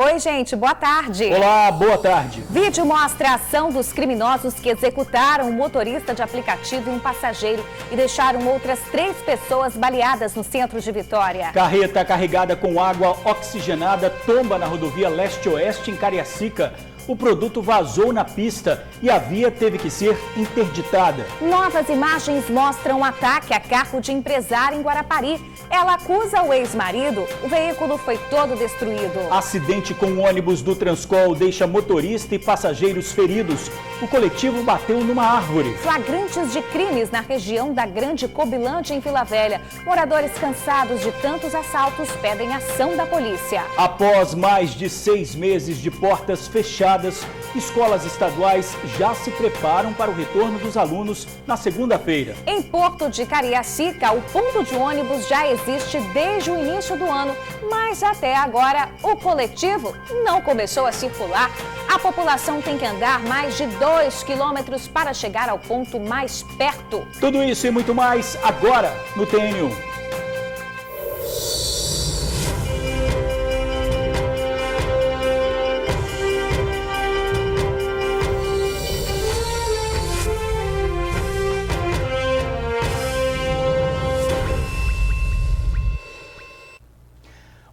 Oi, gente, boa tarde. Olá, boa tarde. Vídeo mostra a ação dos criminosos que executaram um motorista de aplicativo e um passageiro e deixaram outras 3 pessoas baleadas no centro de Vitória. Carreta carregada com água oxigenada tomba na rodovia leste-oeste em Cariacica. O produto vazou na pista e a via teve que ser interditada. Novas imagens mostram um ataque a carro de empresária em Guarapari. Ela acusa o ex-marido. O veículo foi todo destruído. Acidente com o ônibus do Transcol deixa motorista e passageiros feridos. O coletivo bateu numa árvore. Flagrantes de crimes na região da Grande Cobilândia, em Vila Velha. Moradores cansados de tantos assaltos pedem ação da polícia. Após mais de 6 meses de portas fechadas, escolas estaduais já se preparam para o retorno dos alunos na segunda-feira. Em Porto de Cariacica, o ponto de ônibus já existe desde o início do ano, mas até agora o coletivo não começou a circular. A população tem que andar mais de 2 quilômetros para chegar ao ponto mais perto. Tudo isso e muito mais agora no TN1.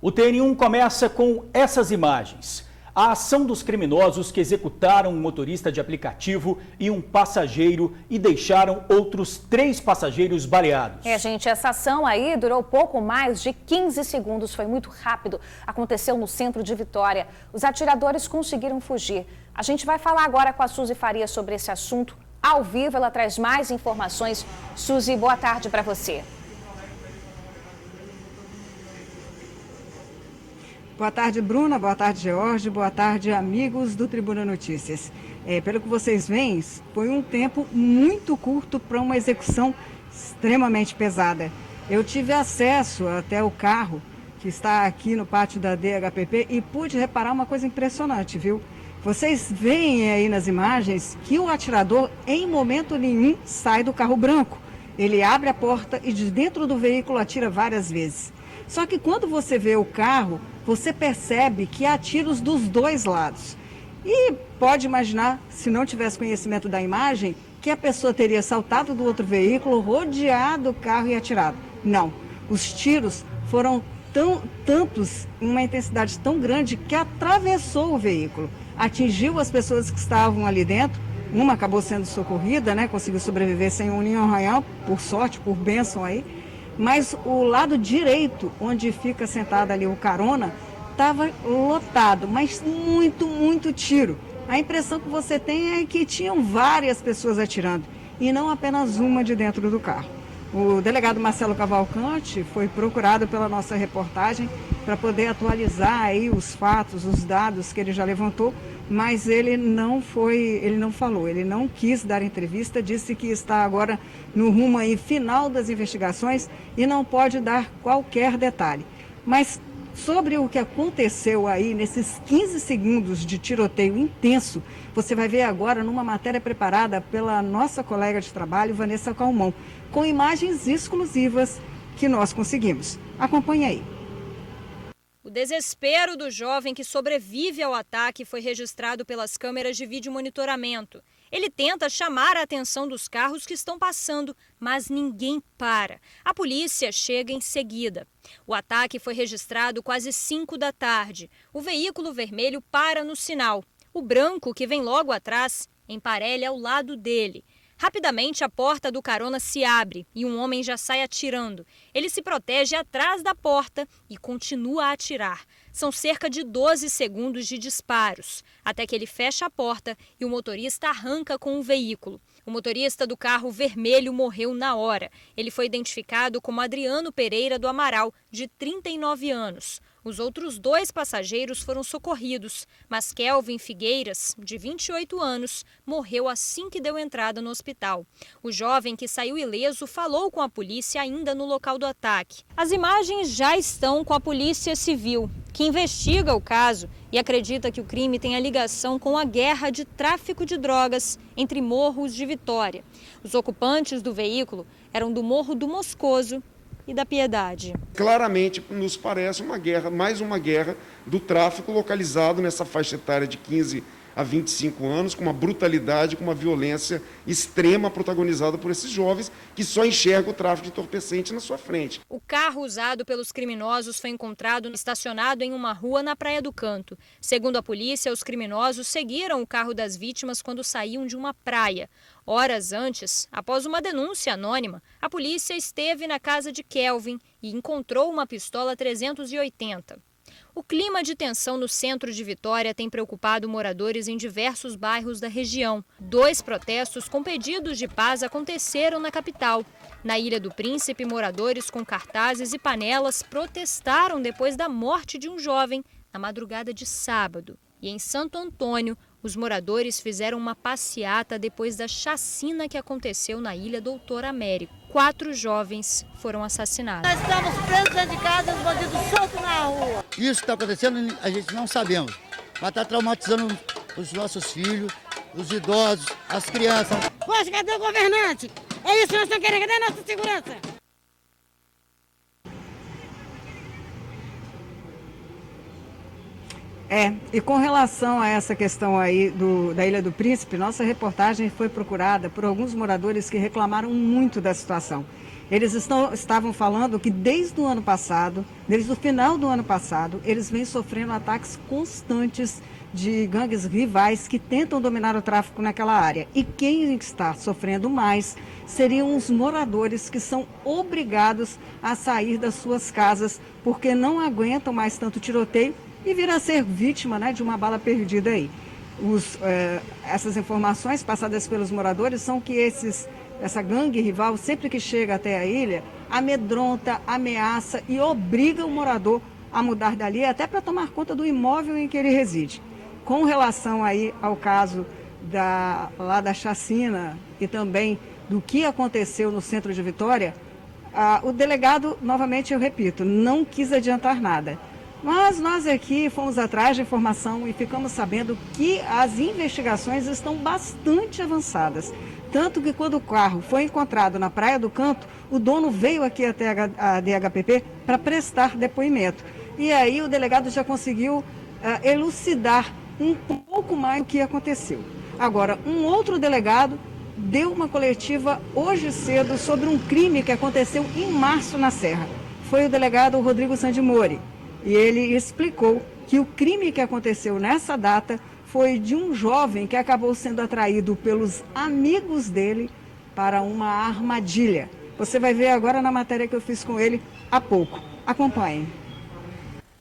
O TN1 começa com essas imagens. A ação dos criminosos que executaram um motorista de aplicativo e um passageiro e deixaram outros 3 passageiros baleados. Gente, essa ação aí durou pouco mais de 15 segundos, foi muito rápido. Aconteceu no centro de Vitória. Os atiradores conseguiram fugir. A gente vai falar agora com a Suzy Faria sobre esse assunto. Ao vivo, ela traz mais informações. Suzy, boa tarde para você. Boa tarde, Bruna. Boa tarde, George. Boa tarde, amigos do Tribuna Notícias. Pelo que vocês veem, foi um tempo muito curto para uma execução extremamente pesada. Eu tive acesso até o carro que está aqui no pátio da DHPP e pude reparar uma coisa impressionante, viu? Vocês veem aí nas imagens que o atirador, em momento nenhum, sai do carro branco. Ele abre a porta e de dentro do veículo atira várias vezes. Só que quando você vê o carro, você percebe que há tiros dos 2 lados. E pode imaginar, se não tivesse conhecimento da imagem, que a pessoa teria saltado do outro veículo, rodeado o carro e atirado. Não, os tiros foram tantos, em uma intensidade tão grande, que atravessou o veículo. Atingiu as pessoas que estavam ali dentro. Uma acabou sendo socorrida, né? Conseguiu sobreviver sem um arranhão, por sorte, por bênção aí. Mas o lado direito, onde fica sentado ali o carona, estava lotado, mas muito tiro. A impressão que você tem é que tinham várias pessoas atirando e não apenas uma de dentro do carro. O delegado Marcelo Cavalcante foi procurado pela nossa reportagem para poder atualizar aí os fatos, os dados que ele já levantou, mas ele não falou, ele não quis dar entrevista, disse que está agora no rumo aí final das investigações e não pode dar qualquer detalhe. Mas sobre o que aconteceu aí nesses 15 segundos de tiroteio intenso, você vai ver agora numa matéria preparada pela nossa colega de trabalho, Vanessa Calmon, com imagens exclusivas que nós conseguimos. Acompanhe aí. O desespero do jovem que sobrevive ao ataque foi registrado pelas câmeras de vídeo monitoramento. Ele tenta chamar a atenção dos carros que estão passando, mas ninguém para. A polícia chega em seguida. O ataque foi registrado quase 5 da tarde. O veículo vermelho para no sinal. O branco, que vem logo atrás, emparelha ao lado dele. Rapidamente, a porta do carona se abre e um homem já sai atirando. Ele se protege atrás da porta e continua a atirar. São cerca de 12 segundos de disparos, até que ele fecha a porta e o motorista arranca com o veículo. O motorista do carro vermelho morreu na hora. Ele foi identificado como Adriano Pereira do Amaral, de 39 anos. Os outros 2 passageiros foram socorridos, mas Kelvin Figueiras, de 28 anos, morreu assim que deu entrada no hospital. O jovem que saiu ileso falou com a polícia ainda no local do ataque. As imagens já estão com a Polícia Civil, que investiga o caso e acredita que o crime tem a ligação com a guerra de tráfico de drogas entre morros de Vitória. Os ocupantes do veículo eram do Morro do Moscoso e da Piedade. Claramente nos parece uma guerra, mais uma guerra do tráfico localizado nessa faixa etária de 15 a 25 anos, com uma brutalidade, com uma violência extrema protagonizada por esses jovens que só enxergam o tráfico de entorpecente na sua frente. O carro usado pelos criminosos foi encontrado estacionado em uma rua na Praia do Canto. Segundo a polícia, os criminosos seguiram o carro das vítimas quando saíam de uma praia. Horas antes, após uma denúncia anônima, a polícia esteve na casa de Kelvin e encontrou uma pistola 380. O clima de tensão no centro de Vitória tem preocupado moradores em diversos bairros da região. 2 protestos com pedidos de paz aconteceram na capital. Na Ilha do Príncipe, moradores com cartazes e panelas protestaram depois da morte de um jovem na madrugada de sábado. E em Santo Antônio, os moradores fizeram uma passeata depois da chacina que aconteceu na Ilha Doutor Américo. 4 jovens foram assassinados. Nós estamos presos dentro de casa, os bandidos soltos na rua. Isso que está acontecendo, a gente não sabemos. Mas está traumatizando os nossos filhos, os idosos, as crianças. Poxa, cadê o governante? É isso que nós estamos querendo, cadê a nossa segurança? E com relação a essa questão aí da Ilha do Príncipe, nossa reportagem foi procurada por alguns moradores que reclamaram muito da situação. Eles estavam falando que desde o ano passado, desde o final do ano passado, eles vêm sofrendo ataques constantes de gangues rivais que tentam dominar o tráfico naquela área. E quem está sofrendo mais seriam os moradores que são obrigados a sair das suas casas porque não aguentam mais tanto tiroteio e vir a ser vítima, né, de uma bala perdida aí. Essas informações passadas pelos moradores são que essa gangue rival, sempre que chega até a ilha, amedronta, ameaça e obriga o morador a mudar dali, até para tomar conta do imóvel em que ele reside. Com relação aí ao caso lá da chacina e também do que aconteceu no centro de Vitória, o delegado, novamente eu repito, não quis adiantar nada. Mas nós aqui fomos atrás de informação e ficamos sabendo que as investigações estão bastante avançadas. Tanto que quando o carro foi encontrado na Praia do Canto, o dono veio aqui até a DHPP para prestar depoimento. E aí o delegado já conseguiu elucidar um pouco mais o que aconteceu. Agora, um outro delegado deu uma coletiva hoje cedo sobre um crime que aconteceu em março na Serra. Foi o delegado Rodrigo Sandimori. E ele explicou que o crime que aconteceu nessa data foi de um jovem que acabou sendo atraído pelos amigos dele para uma armadilha. Você vai ver agora na matéria que eu fiz com ele há pouco. Acompanhem.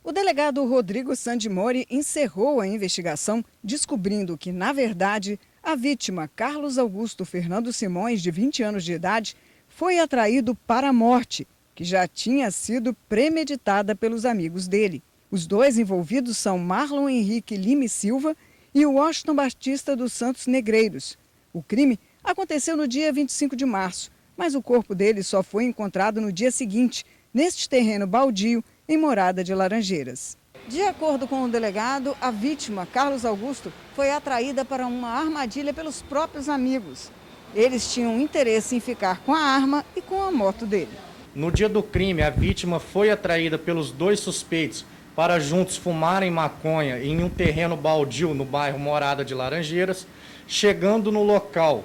O delegado Rodrigo Sandimori encerrou a investigação, descobrindo que, na verdade, a vítima, Carlos Augusto Fernando Simões, de 20 anos de idade, foi atraído para a morte, que já tinha sido premeditada pelos amigos dele. Os 2 envolvidos são Marlon Henrique Lima Silva e o Washington Batista dos Santos Negreiros. O crime aconteceu no dia 25 de março, mas o corpo dele só foi encontrado no dia seguinte, neste terreno baldio, em Morada de Laranjeiras. De acordo com o delegado, a vítima, Carlos Augusto, foi atraída para uma armadilha pelos próprios amigos. Eles tinham interesse em ficar com a arma e com a moto dele. No dia do crime, a vítima foi atraída pelos 2 suspeitos para juntos fumarem maconha em um terreno baldio no bairro Morada de Laranjeiras. Chegando no local,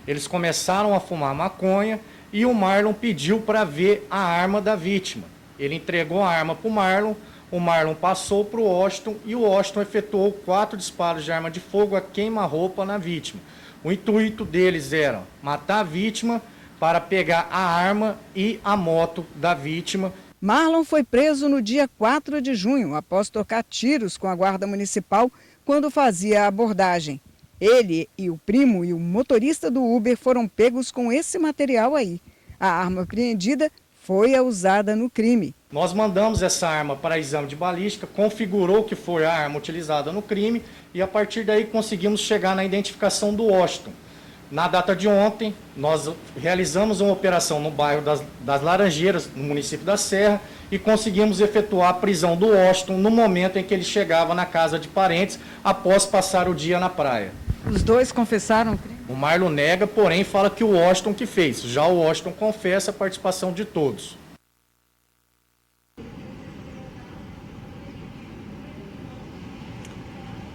eles começaram a fumar maconha e o Marlon pediu para ver a arma da vítima. Ele entregou a arma para o Marlon passou para o Washington e o Washington efetuou 4 disparos de arma de fogo a queima-roupa na vítima. O intuito deles era matar a vítima para pegar a arma e a moto da vítima. Marlon foi preso no dia 4 de junho, após trocar tiros com a Guarda Municipal quando fazia a abordagem. Ele e o primo e o motorista do Uber foram pegos com esse material aí. A arma apreendida foi a usada no crime. Nós mandamos essa arma para exame de balística, configurou que foi a arma utilizada no crime e a partir daí conseguimos chegar na identificação do Washington. Na data de ontem, nós realizamos uma operação no bairro das Laranjeiras, no município da Serra, e conseguimos efetuar a prisão do Washington no momento em que ele chegava na casa de parentes, após passar o dia na praia. Os 2 confessaram o crime? O Marlon nega, porém fala que o Washington que fez. Já o Washington confessa a participação de todos.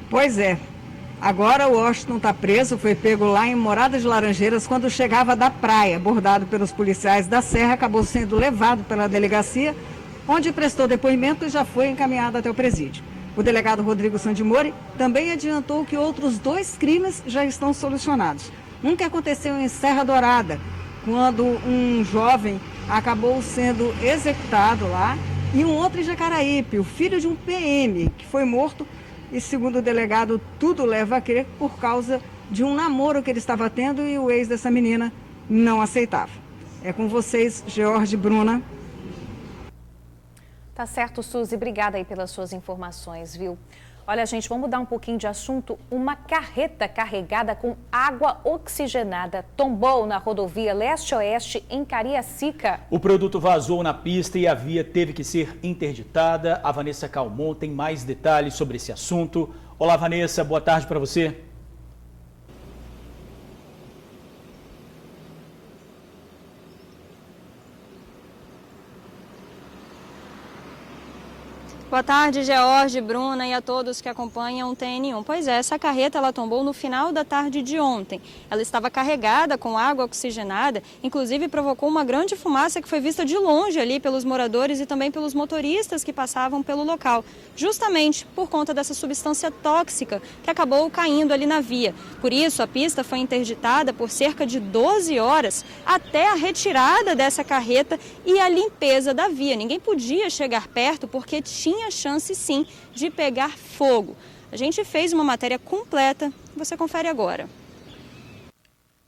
Pois é. Agora o Washington está preso, foi pego lá em Morada de Laranjeiras quando chegava da praia. Abordado pelos policiais da Serra, acabou sendo levado pela delegacia, onde prestou depoimento e já foi encaminhado até o presídio. O delegado Rodrigo Sandimori também adiantou que outros 2 crimes já estão solucionados. Um que aconteceu em Serra Dourada, quando um jovem acabou sendo executado lá, e um outro em Jacaraípe, o filho de um PM, que foi morto. E segundo o delegado, tudo leva a crer por causa de um namoro que ele estava tendo e o ex dessa menina não aceitava. É com vocês, George, Bruna. Tá certo, Suzy. Obrigada aí pelas suas informações, viu? Olha, gente, vamos mudar um pouquinho de assunto. Uma carreta carregada com água oxigenada tombou na rodovia Leste-Oeste em Cariacica. O produto vazou na pista e a via teve que ser interditada. A Vanessa Calmon tem mais detalhes sobre esse assunto. Olá, Vanessa, boa tarde para você. Boa tarde, George, Bruna e a todos que acompanham o TN1. Pois é, essa carreta ela tombou no final da tarde de ontem. Ela estava carregada com água oxigenada, inclusive provocou uma grande fumaça que foi vista de longe ali pelos moradores e também pelos motoristas que passavam pelo local, justamente por conta dessa substância tóxica que acabou caindo ali na via. Por isso, a pista foi interditada por cerca de 12 horas até a retirada dessa carreta e a limpeza da via. Ninguém podia chegar perto porque tinha chance sim de pegar fogo. A gente fez uma matéria completa, você confere agora.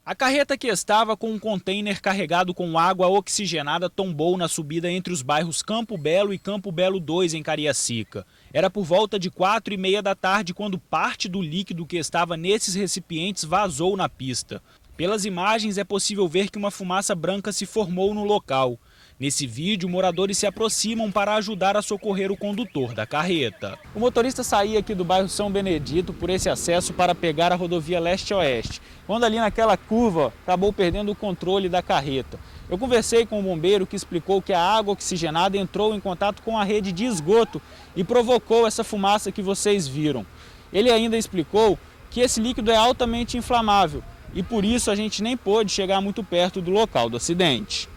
A carreta que estava com um container carregado com água oxigenada tombou na subida entre os bairros Campo Belo e Campo Belo 2 em Cariacica. Era por volta de 4h30 da tarde quando parte do líquido que estava nesses recipientes vazou na pista. Pelas imagens é possível ver que uma fumaça branca se formou no local. Nesse vídeo, moradores se aproximam para ajudar a socorrer o condutor da carreta. O motorista saía aqui do bairro São Benedito por esse acesso para pegar a rodovia Leste-Oeste, quando ali naquela curva acabou perdendo o controle da carreta. Eu conversei com o bombeiro que explicou que a água oxigenada entrou em contato com a rede de esgoto e provocou essa fumaça que vocês viram. Ele ainda explicou que esse líquido é altamente inflamável e por isso a gente nem pôde chegar muito perto do local do acidente.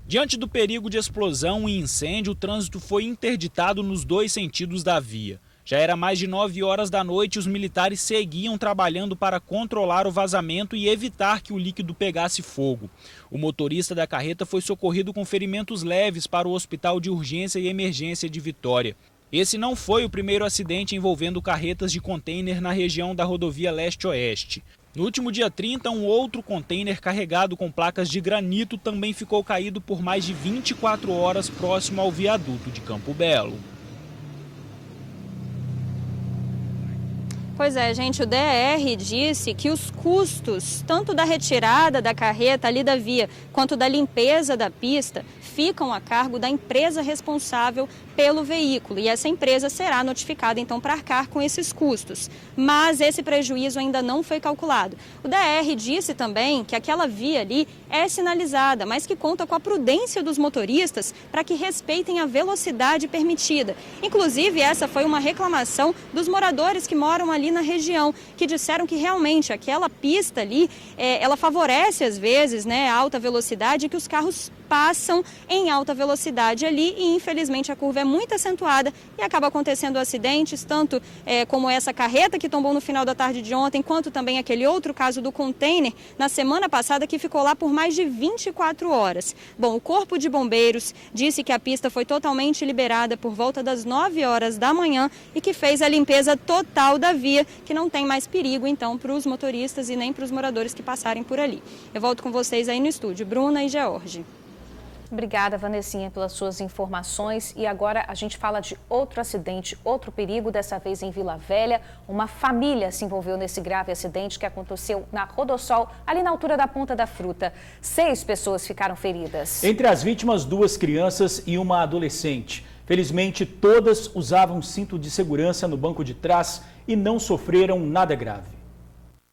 Diante do perigo de explosão e incêndio, o trânsito foi interditado nos 2 sentidos da via. Já era mais de 9 horas da noite e os militares seguiam trabalhando para controlar o vazamento e evitar que o líquido pegasse fogo. O motorista da carreta foi socorrido com ferimentos leves para o Hospital de Urgência e Emergência de Vitória. Esse não foi o primeiro acidente envolvendo carretas de container na região da rodovia Leste-Oeste. No último dia 30, um outro container carregado com placas de granito também ficou caído por mais de 24 horas próximo ao viaduto de Campo Belo. Pois é, gente, o DER disse que os custos, tanto da retirada da carreta ali da via, quanto da limpeza da pista, ficam a cargo da empresa responsável pelo veículo. E essa empresa será notificada, então, para arcar com esses custos. Mas esse prejuízo ainda não foi calculado. O DER disse também que aquela via ali é sinalizada, mas que conta com a prudência dos motoristas para que respeitem a velocidade permitida. Inclusive, essa foi uma reclamação dos moradores que moram ali na região, que disseram que realmente aquela pista ali, ela favorece às vezes, né, a alta velocidade e que os carros passam em alta velocidade ali e infelizmente a curva é muito acentuada e acaba acontecendo acidentes, tanto como essa carreta que tombou no final da tarde de ontem, quanto também aquele outro caso do container na semana passada que ficou lá por mais de 24 horas. Bom, o Corpo de Bombeiros disse que a pista foi totalmente liberada por volta das 9 horas da manhã e que fez a limpeza total da via, que não tem mais perigo então para os motoristas e nem para os moradores que passarem por ali. Eu volto com vocês aí no estúdio, Bruna e George. Obrigada, Vanessinha, pelas suas informações. E agora a gente fala de outro acidente, outro perigo, dessa vez em Vila Velha. Uma família se envolveu nesse grave acidente que aconteceu na Rodossol, ali na altura da Ponta da Fruta. 6 pessoas ficaram feridas. Entre as vítimas, 2 crianças e uma adolescente. Felizmente, todas usavam cinto de segurança no banco de trás e não sofreram nada grave.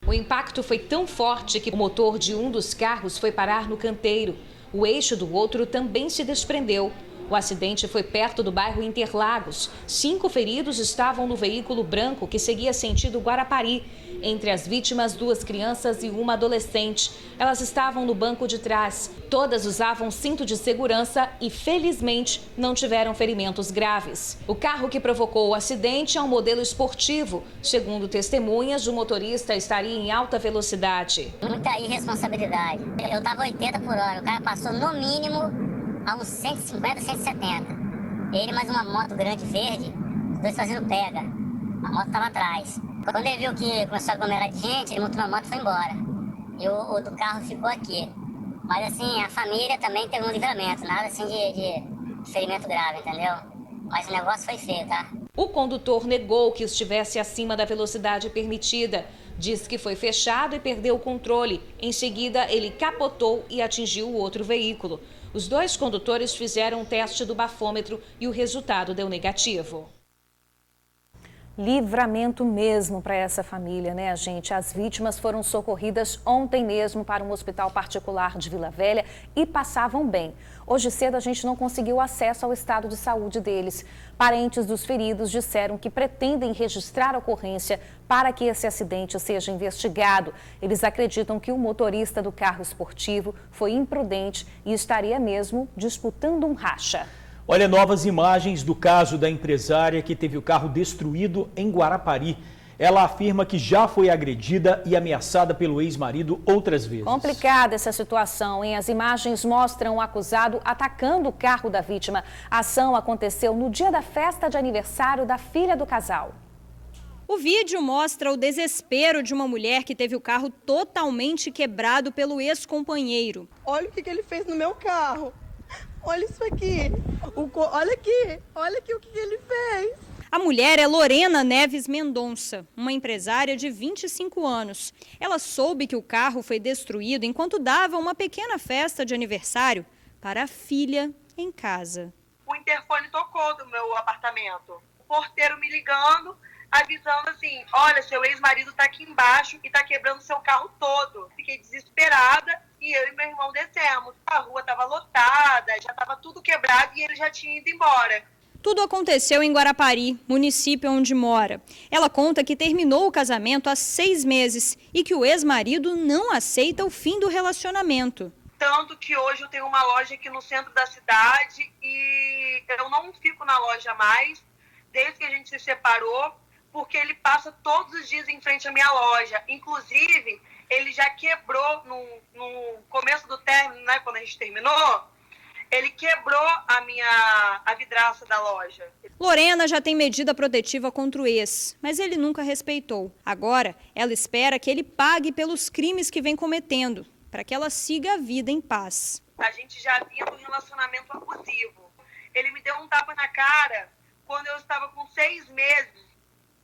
O impacto foi tão forte que o motor de um dos carros foi parar no canteiro. O eixo do outro também se desprendeu. O acidente foi perto do bairro Interlagos. 5 feridos estavam no veículo branco que seguia sentido Guarapari. Entre as vítimas, 2 crianças e uma adolescente. Elas estavam no banco de trás. Todas usavam cinto de segurança e, felizmente, não tiveram ferimentos graves. O carro que provocou o acidente é um modelo esportivo. Segundo testemunhas, o motorista estaria em alta velocidade. Muita irresponsabilidade. Eu estava 80 por hora, o cara passou no mínimo a uns 150, 170. Ele mais uma moto grande verde, os dois fazendo pega. A moto estava atrás. Quando ele viu que começou a aglomerar de gente, ele montou na moto e foi embora. E o do carro ficou aqui. Mas assim, a família também teve um livramento, nada assim de ferimento grave, entendeu? Mas o negócio foi feio, tá? O condutor negou que estivesse acima da velocidade permitida. Disse que foi fechado e perdeu o controle. Em seguida, ele capotou e atingiu o outro veículo. Os 2 condutores fizeram um teste do bafômetro e o resultado deu negativo. Livramento mesmo para essa família, né, gente? As vítimas foram socorridas ontem mesmo para um hospital particular de Vila Velha e passavam bem. Hoje cedo a gente não conseguiu acesso ao estado de saúde deles. Parentes dos feridos disseram que pretendem registrar a ocorrência para que esse acidente seja investigado. Eles acreditam que o motorista do carro esportivo foi imprudente e estaria mesmo disputando um racha. Olha, novas imagens do caso da empresária que teve o carro destruído em Guarapari. Ela afirma que já foi agredida e ameaçada pelo ex-marido outras vezes. Complicada essa situação, hein? As imagens mostram o acusado atacando o carro da vítima. A ação aconteceu no dia da festa de aniversário da filha do casal. O vídeo mostra o desespero de uma mulher que teve o carro totalmente quebrado pelo ex-companheiro. Olha o que ele fez no meu carro. Olha isso aqui. Olha aqui o que ele fez. A mulher é Lorena Neves Mendonça, uma empresária de 25 anos. Ela soube que o carro foi destruído enquanto dava uma pequena festa de aniversário para a filha em casa. O interfone tocou do meu apartamento. O porteiro me ligando, avisando assim, olha, seu ex-marido está aqui embaixo e está quebrando seu carro todo. Fiquei desesperada e eu e meu irmão descemos. A rua estava lotada, já estava tudo quebrado e ele já tinha ido embora. Tudo aconteceu em Guarapari, município onde mora. Ela conta que terminou o casamento há 6 meses e que o ex-marido não aceita o fim do relacionamento. Tanto que hoje eu tenho uma loja aqui no centro da cidade e eu não fico na loja mais, desde que a gente se separou, porque ele passa todos os dias em frente à minha loja. Inclusive, ele já quebrou no começo do término, né, quando a gente terminou, ele quebrou a vidraça da loja. Lorena já tem medida protetiva contra o ex, mas ele nunca respeitou. Agora, ela espera que ele pague pelos crimes que vem cometendo, para que ela siga a vida em paz. A gente já vinha de um relacionamento abusivo. Ele me deu um tapa na cara quando eu estava com 6 meses.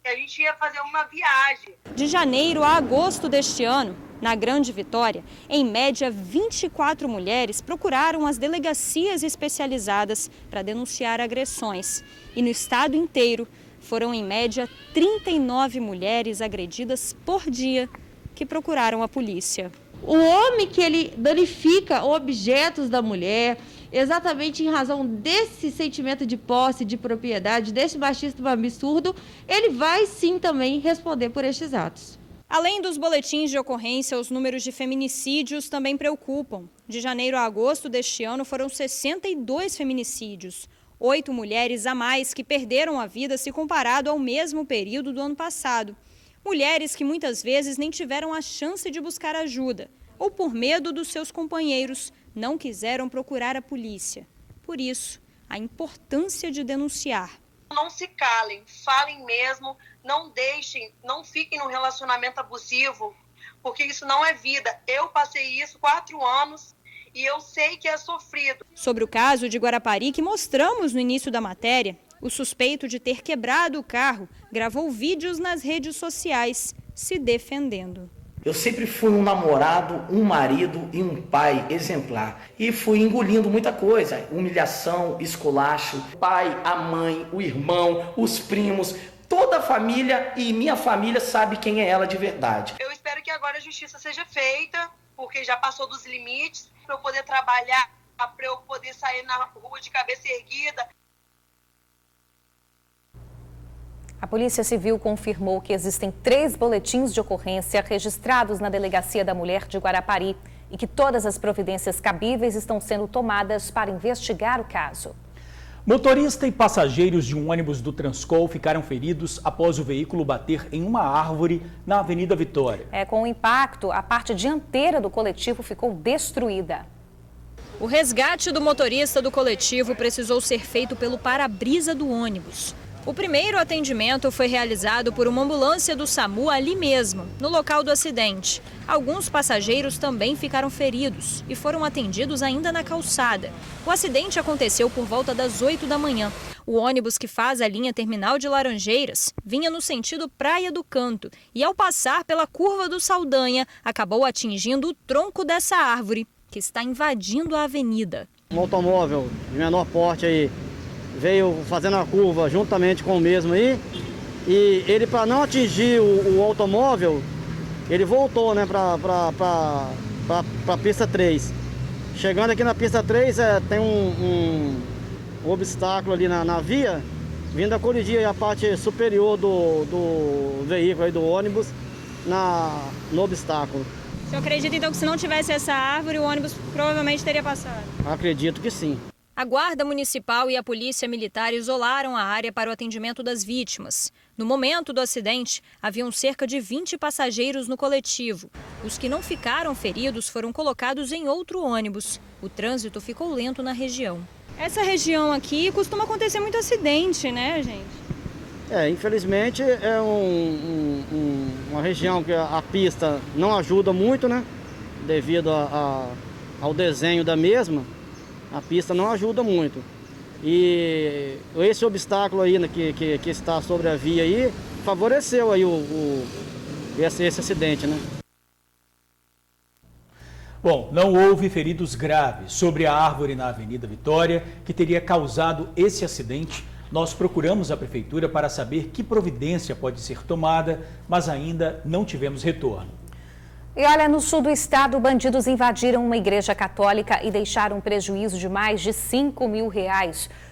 E a gente ia fazer uma viagem. De janeiro a agosto deste ano, na Grande Vitória, em média 24 mulheres procuraram as delegacias especializadas para denunciar agressões. E no estado inteiro, foram em média 39 mulheres agredidas por dia que procuraram a polícia. O homem que ele danifica objetos da mulher, exatamente em razão desse sentimento de posse, de propriedade, desse machismo absurdo, ele vai sim também responder por estes atos. Além dos boletins de ocorrência, os números de feminicídios também preocupam. De janeiro a agosto deste ano foram 62 feminicídios, 8 mulheres a mais que perderam a vida se comparado ao mesmo período do ano passado. Mulheres que muitas vezes nem tiveram a chance de buscar ajuda ou, por medo dos seus companheiros, não quiseram procurar a polícia. Por isso, a importância de denunciar. Não se calem, falem mesmo, não deixem, não fiquem num relacionamento abusivo, porque isso não é vida. Eu passei isso 4 anos e eu sei que é sofrido. Sobre o caso de Guarapari que mostramos no início da matéria, o suspeito de ter quebrado o carro gravou vídeos nas redes sociais se defendendo. Eu sempre fui um namorado, um marido e um pai exemplar. E fui engolindo muita coisa, humilhação, esculacho, o pai, a mãe, o irmão, os primos, toda a família e minha família sabe quem é ela de verdade. Eu espero que agora a justiça seja feita, porque já passou dos limites, para eu poder trabalhar para eu poder sair na rua de cabeça erguida. A Polícia Civil confirmou que existem 3 boletins de ocorrência registrados na Delegacia da Mulher de Guarapari e que todas as providências cabíveis estão sendo tomadas para investigar o caso. Motorista e passageiros de um ônibus do Transcol ficaram feridos após o veículo bater em uma árvore na Avenida Vitória. Com o impacto, a parte dianteira do coletivo ficou destruída. O resgate do motorista do coletivo precisou ser feito pelo para-brisa do ônibus. O primeiro atendimento foi realizado por uma ambulância do SAMU ali mesmo, no local do acidente. Alguns passageiros também ficaram feridos e foram atendidos ainda na calçada. O acidente aconteceu por volta das 8 da manhã. O ônibus que faz a linha terminal de Laranjeiras vinha no sentido Praia do Canto e, ao passar pela curva do Saldanha, acabou atingindo o tronco dessa árvore, que está invadindo a avenida. Um automóvel de menor porte aí veio fazendo a curva juntamente com o mesmo aí, e ele, para não atingir o automóvel, ele voltou, né, para a pista 3. Chegando aqui na pista 3, tem um obstáculo ali na via, vindo a colidir a parte superior do veículo, aí, do ônibus, no obstáculo. O senhor acredita então que se não tivesse essa árvore, o ônibus provavelmente teria passado? Acredito que sim. A Guarda Municipal e a Polícia Militar isolaram a área para o atendimento das vítimas. No momento do acidente, haviam cerca de 20 passageiros no coletivo. Os que não ficaram feridos foram colocados em outro ônibus. O trânsito ficou lento na região. Essa região aqui costuma acontecer muito acidente, né, gente? Infelizmente é uma região que a pista não ajuda muito, né? Devido ao desenho da mesma. A pista não ajuda muito. E esse obstáculo aí, né, que está sobre a via aí, favoreceu aí esse acidente, né? Bom, não houve feridos graves sobre a árvore na Avenida Vitória que teria causado esse acidente. Nós procuramos a Prefeitura para saber que providência pode ser tomada, mas ainda não tivemos retorno. E olha, no sul do estado, bandidos invadiram uma igreja católica e deixaram um prejuízo de mais de R$5 mil.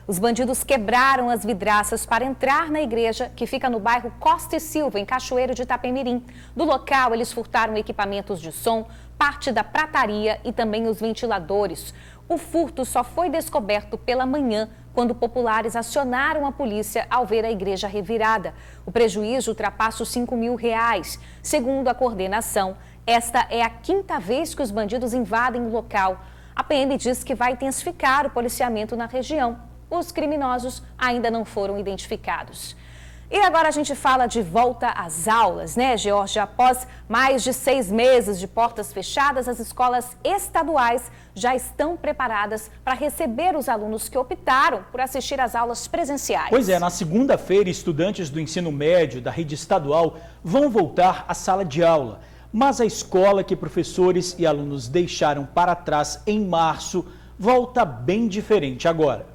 Os bandidos quebraram as vidraças para entrar na igreja, que fica no bairro Costa e Silva, em Cachoeiro de Itapemirim. Do local, eles furtaram equipamentos de som, parte da prataria e também os ventiladores. O furto só foi descoberto pela manhã, quando populares acionaram a polícia ao ver a igreja revirada. O prejuízo ultrapassa os R$5 mil. Segundo a coordenação, esta é a 5ª vez que os bandidos invadem o local. A PM diz que vai intensificar o policiamento na região. Os criminosos ainda não foram identificados. E agora a gente fala de volta às aulas, né, Georgia? Após mais de 6 meses de portas fechadas, as escolas estaduais já estão preparadas para receber os alunos que optaram por assistir às aulas presenciais. Pois é, na segunda-feira, estudantes do ensino médio da rede estadual vão voltar à sala de aula. Mas a escola que professores e alunos deixaram para trás em março volta bem diferente agora.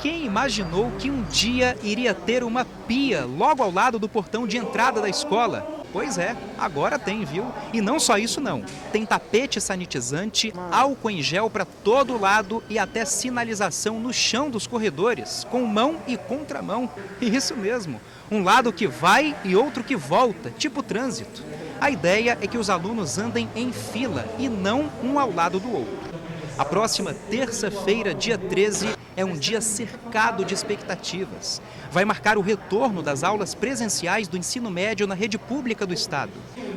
Quem imaginou que um dia iria ter uma pia logo ao lado do portão de entrada da escola? Pois é, agora tem, viu? E não só isso não. Tem tapete sanitizante, álcool em gel para todo lado e até sinalização no chão dos corredores, com mão e contramão. Isso mesmo, um lado que vai e outro que volta, tipo trânsito. A ideia é que os alunos andem em fila e não um ao lado do outro. A próxima terça-feira, dia 13, é um dia cercado de expectativas. Vai marcar o retorno das aulas presenciais do ensino médio na rede pública do estado.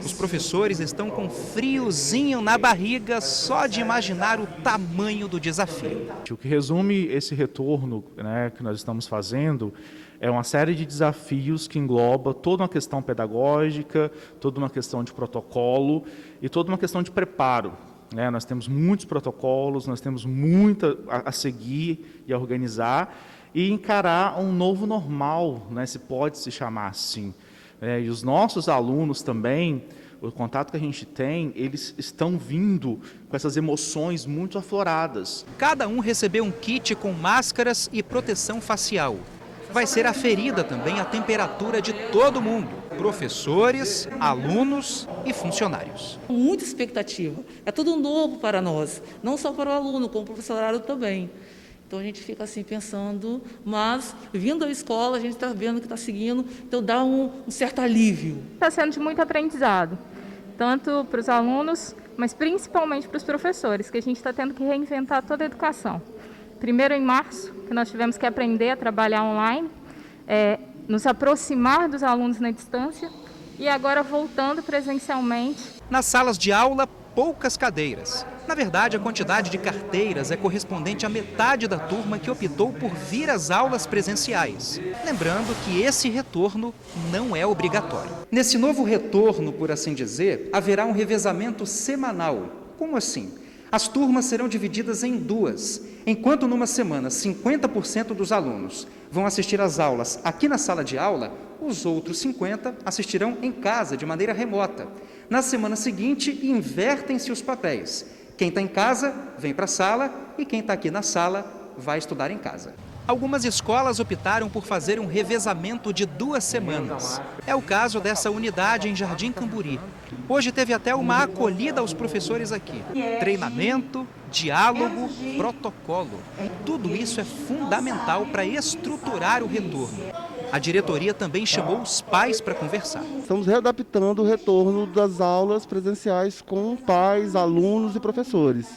Os professores estão com friozinho na barriga só de imaginar o tamanho do desafio. O que resume esse retorno, né, que nós estamos fazendo é uma série de desafios que engloba toda uma questão pedagógica, toda uma questão de protocolo e toda uma questão de preparo. Nós temos muitos protocolos, nós temos muito a seguir e a organizar e encarar um novo normal, né, se pode se chamar assim. E os nossos alunos também, o contato que a gente tem, eles estão vindo com essas emoções muito afloradas. Cada um recebeu um kit com máscaras e proteção facial. Vai ser aferida também a temperatura de todo mundo. professores, alunos e funcionários. Muita expectativa. É tudo novo para nós, não só para o aluno, como para o professorado também. Então a gente fica assim pensando, mas vindo à escola a gente está vendo que está seguindo, então dá um certo alívio. Está sendo de muito aprendizado, tanto para os alunos, mas principalmente para os professores, que a gente está tendo que reinventar toda a educação. Primeiro em março, que nós tivemos que aprender a trabalhar online, nos aproximar dos alunos na distância e agora voltando presencialmente. Nas salas de aula, poucas cadeiras. Na verdade, a quantidade de carteiras é correspondente à metade da turma que optou por vir às aulas presenciais. Lembrando que esse retorno não é obrigatório. Nesse novo retorno, por assim dizer, haverá um revezamento semanal. Como assim? As turmas serão divididas em duas. Enquanto numa semana 50% dos alunos vão assistir às aulas aqui na sala de aula, os outros 50% assistirão em casa, de maneira remota. Na semana seguinte, invertem-se os papéis. Quem está em casa vem para a sala e quem está aqui na sala vai estudar em casa. Algumas escolas optaram por fazer um revezamento de 2 semanas. É o caso dessa unidade em Jardim Camburi. Hoje teve até uma acolhida aos professores aqui. Treinamento, diálogo, protocolo. Tudo isso é fundamental para estruturar o retorno. A diretoria também chamou os pais para conversar. Estamos readaptando o retorno das aulas presenciais com pais, alunos e professores.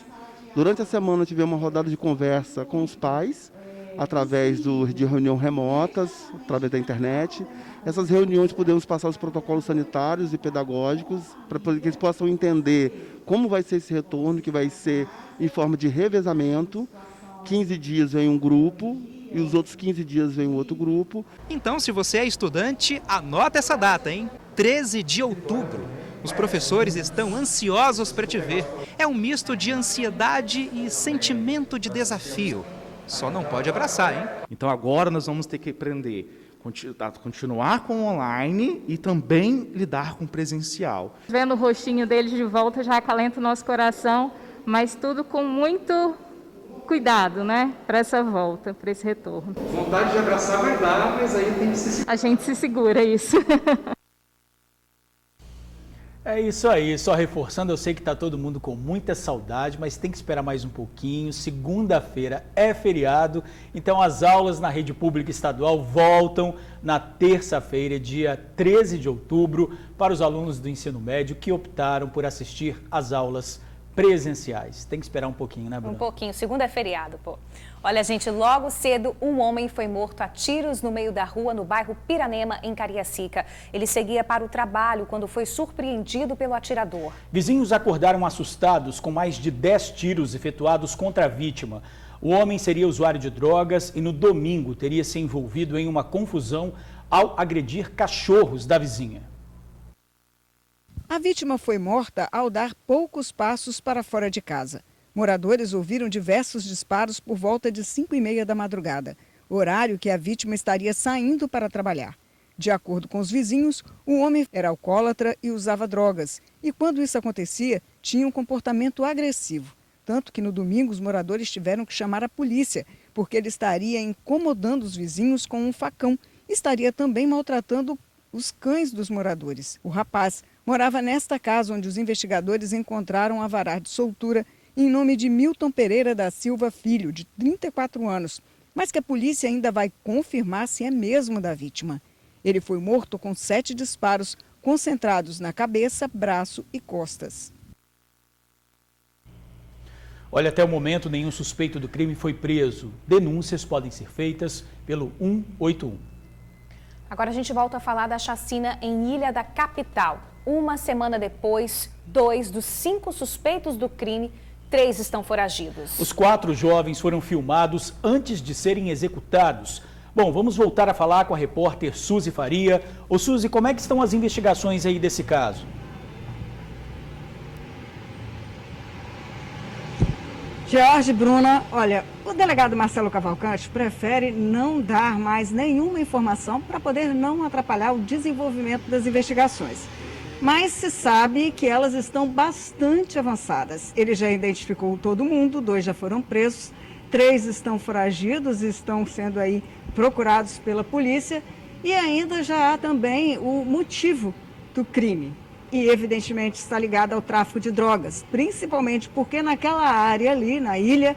Durante a semana tivemos uma rodada de conversa com os pais, através de reuniões remotas, através da internet. Essas reuniões podemos passar os protocolos sanitários e pedagógicos para que eles possam entender como vai ser esse retorno, que vai ser em forma de revezamento. 15 dias vem um grupo e os outros 15 dias vem outro grupo. Então, se você é estudante, anota essa data, hein? 13 de outubro. Os professores estão ansiosos para te ver. É um misto de ansiedade e sentimento de desafio. Só não pode abraçar, hein? Então agora nós vamos ter que aprender a continuar com o online e também lidar com o presencial. Vendo o rostinho deles de volta já acalenta o nosso coração, mas tudo com muito cuidado, né? Para essa volta, para esse retorno. Vontade de abraçar vai dar, mas aí tem que se... A gente se segura, isso. É isso aí, só reforçando, eu sei que está todo mundo com muita saudade, mas tem que esperar mais um pouquinho. Segunda-feira é feriado, então as aulas na rede pública estadual voltam na terça-feira, dia 13 de outubro, para os alunos do ensino médio que optaram por assistir às aulas presenciais. Tem que esperar um pouquinho, né, Bruna? Um pouquinho, segunda é feriado, pô. Olha, gente, logo cedo, um homem foi morto a tiros no meio da rua, no bairro Piranema, em Cariacica. Ele seguia para o trabalho quando foi surpreendido pelo atirador. Vizinhos acordaram assustados com mais de 10 tiros efetuados contra a vítima. O homem seria usuário de drogas e no domingo teria se envolvido em uma confusão ao agredir cachorros da vizinha. A vítima foi morta ao dar poucos passos para fora de casa. Moradores ouviram diversos disparos por volta de 5h30 da madrugada, horário que a vítima estaria saindo para trabalhar. De acordo com os vizinhos, o homem era alcoólatra e usava drogas. E quando isso acontecia, tinha um comportamento agressivo. Tanto que no domingo os moradores tiveram que chamar a polícia, porque ele estaria incomodando os vizinhos com um facão e estaria também maltratando os cães dos moradores. O rapaz morava nesta casa onde os investigadores encontraram a varar de soltura em nome de Milton Pereira da Silva Filho, de 34 anos, mas que a polícia ainda vai confirmar se é mesmo da vítima. Ele foi morto com 7 disparos concentrados na cabeça, braço e costas. Olha, até o momento nenhum suspeito do crime foi preso. Denúncias podem ser feitas pelo 181. Agora a gente volta a falar da chacina em Ilha da Capital. Uma semana depois, 2 dos 5 suspeitos do crime, 3 estão foragidos. Os 4 jovens foram filmados antes de serem executados. Bom, vamos voltar a falar com a repórter Suzy Faria. Ô Suzy, como é que estão as investigações aí desse caso? Jorge, Bruna, olha, o delegado Marcelo Cavalcante prefere não dar mais nenhuma informação para poder não atrapalhar o desenvolvimento das investigações. Mas se sabe que elas estão bastante avançadas. Ele já identificou todo mundo, 2 já foram presos, 3 estão foragidos e estão sendo aí procurados pela polícia. E ainda já há também o motivo do crime. E, evidentemente, está ligado ao tráfico de drogas, principalmente porque naquela área ali, na ilha,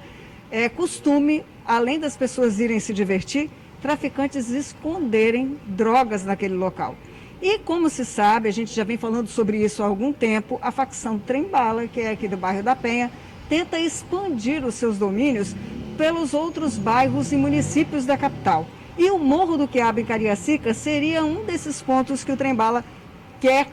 é costume, além das pessoas irem se divertir, traficantes esconderem drogas naquele local. E, como se sabe, a gente já vem falando sobre isso há algum tempo, a facção Trem-Bala, que é aqui do bairro da Penha, tenta expandir os seus domínios pelos outros bairros e municípios da capital. E o Morro do Quiabo, em Cariacica, seria um desses pontos que o Trem-Bala quer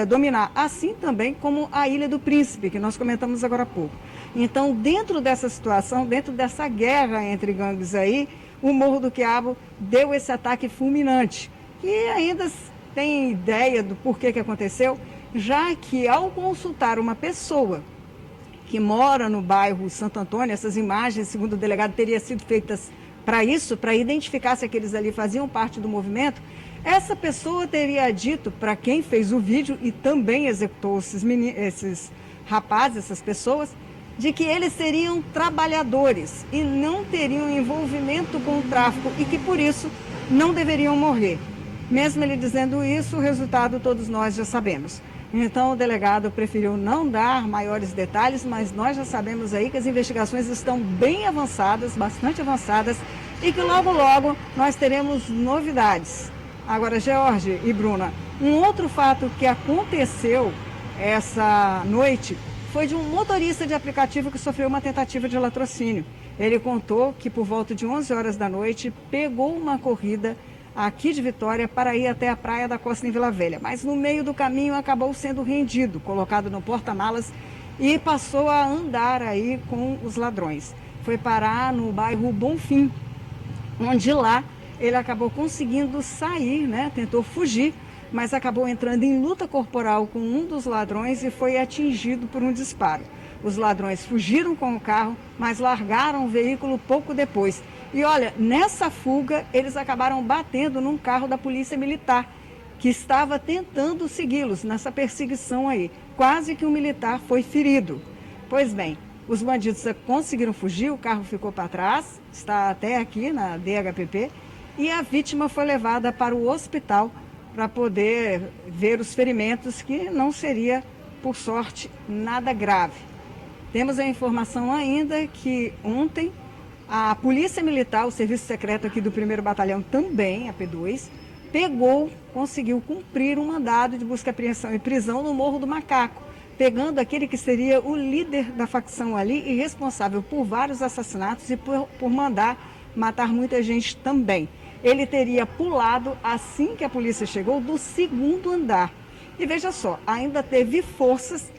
dominar, assim também como a Ilha do Príncipe, que nós comentamos agora há pouco. Então, dentro dessa situação, dentro dessa guerra entre gangues aí, o Morro do Quiabo deu esse ataque fulminante. E ainda tem ideia do porquê que aconteceu, já que ao consultar uma pessoa que mora no bairro Santo Antônio, essas imagens, segundo o delegado, teriam sido feitas para isso, para identificar se aqueles ali faziam parte do movimento, essa pessoa teria dito para quem fez o vídeo e também executou esses rapazes, essas pessoas, de que eles seriam trabalhadores e não teriam envolvimento com o tráfico e que por isso não deveriam morrer. Mesmo ele dizendo isso, o resultado todos nós já sabemos. Então o delegado preferiu não dar maiores detalhes, mas nós já sabemos aí que as investigações estão bem avançadas, bastante avançadas, e que logo logo nós teremos novidades. Agora, George e Bruna, um outro fato que aconteceu essa noite foi de um motorista de aplicativo que sofreu uma tentativa de latrocínio. Ele contou que por volta de 11 horas da noite pegou uma corrida aqui de Vitória para ir até a Praia da Costa em Vila Velha, mas no meio do caminho acabou sendo rendido, colocado no porta-malas e passou a andar aí com os ladrões. Foi parar no bairro Bonfim, onde lá ele acabou conseguindo sair, né? Tentou fugir, mas acabou entrando em luta corporal com um dos ladrões e foi atingido por um disparo. Os ladrões fugiram com o carro, mas largaram o veículo pouco depois. E olha, nessa fuga, eles acabaram batendo num carro da Polícia Militar, que estava tentando segui-los nessa perseguição aí. Quase que um militar foi ferido. Pois bem, os bandidos conseguiram fugir, o carro ficou para trás, está até aqui na DHPP, e a vítima foi levada para o hospital para poder ver os ferimentos, que não seria, por sorte, nada grave. Temos a informação ainda que ontem a Polícia Militar, o Serviço Secreto aqui do 1º Batalhão também, a P2, conseguiu cumprir um mandado de busca, apreensão e prisão no Morro do Macaco, pegando aquele que seria o líder da facção ali e responsável por vários assassinatos e por mandar matar muita gente também. Ele teria pulado assim que a polícia chegou do 2º andar. E veja só, ainda teve forças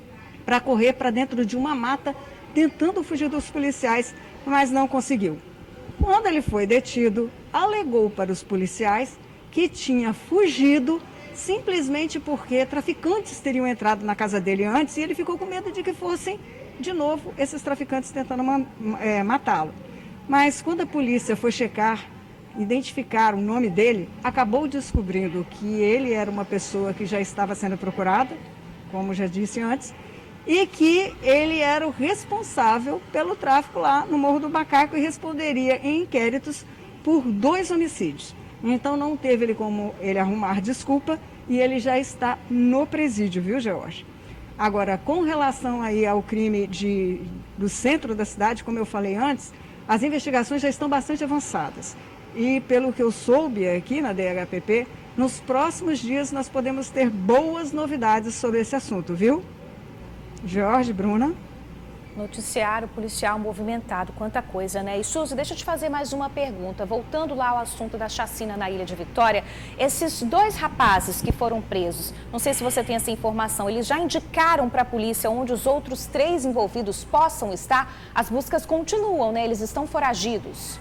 para correr para dentro de uma mata, tentando fugir dos policiais, mas não conseguiu. Quando ele foi detido, alegou para os policiais que tinha fugido simplesmente porque traficantes teriam entrado na casa dele antes e ele ficou com medo de que fossem, de novo, esses traficantes tentando matá-lo. Mas quando a polícia foi checar, identificar o nome dele, acabou descobrindo que ele era uma pessoa que já estava sendo procurada, como já disse antes, e que ele era o responsável pelo tráfico lá no Morro do Macaco e responderia em inquéritos por 2 homicídios. Então não teve ele como ele arrumar desculpa e ele já está no presídio, viu, George? Agora, com relação aí ao crime do centro da cidade, como eu falei antes, as investigações já estão bastante avançadas. E pelo que eu soube aqui na DHPP, nos próximos dias nós podemos ter boas novidades sobre esse assunto, viu? Jorge, Bruna. Noticiário policial movimentado, quanta coisa, né? E Suzy, deixa eu te fazer mais uma pergunta. Voltando lá ao assunto da chacina na Ilha de Vitória, esses 2 rapazes que foram presos, não sei se você tem essa informação, eles já indicaram para a polícia onde os outros 3 envolvidos possam estar? As buscas continuam, né? Eles estão foragidos.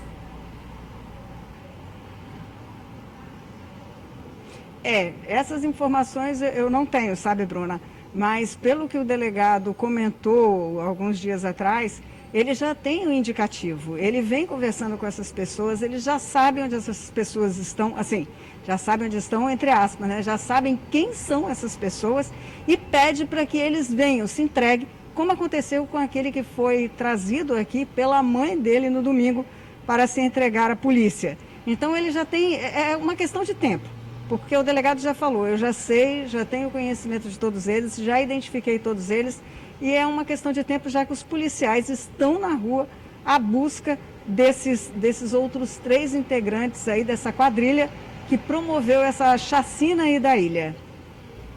Essas informações eu não tenho, sabe, Bruna? Mas pelo que o delegado comentou alguns dias atrás, ele já tem um indicativo. Ele vem conversando com essas pessoas, eles já sabem onde essas pessoas estão, assim, já sabem onde estão, entre aspas, né? Já sabem quem são essas pessoas e pede para que eles venham, se entreguem, como aconteceu com aquele que foi trazido aqui pela mãe dele no domingo para se entregar à polícia. Então ele já tem, é uma questão de tempo, porque o delegado já falou, eu já sei, já tenho conhecimento de todos eles, já identifiquei todos eles, e é uma questão de tempo já que os policiais estão na rua à busca desses outros 3 integrantes aí dessa quadrilha que promoveu essa chacina aí da ilha.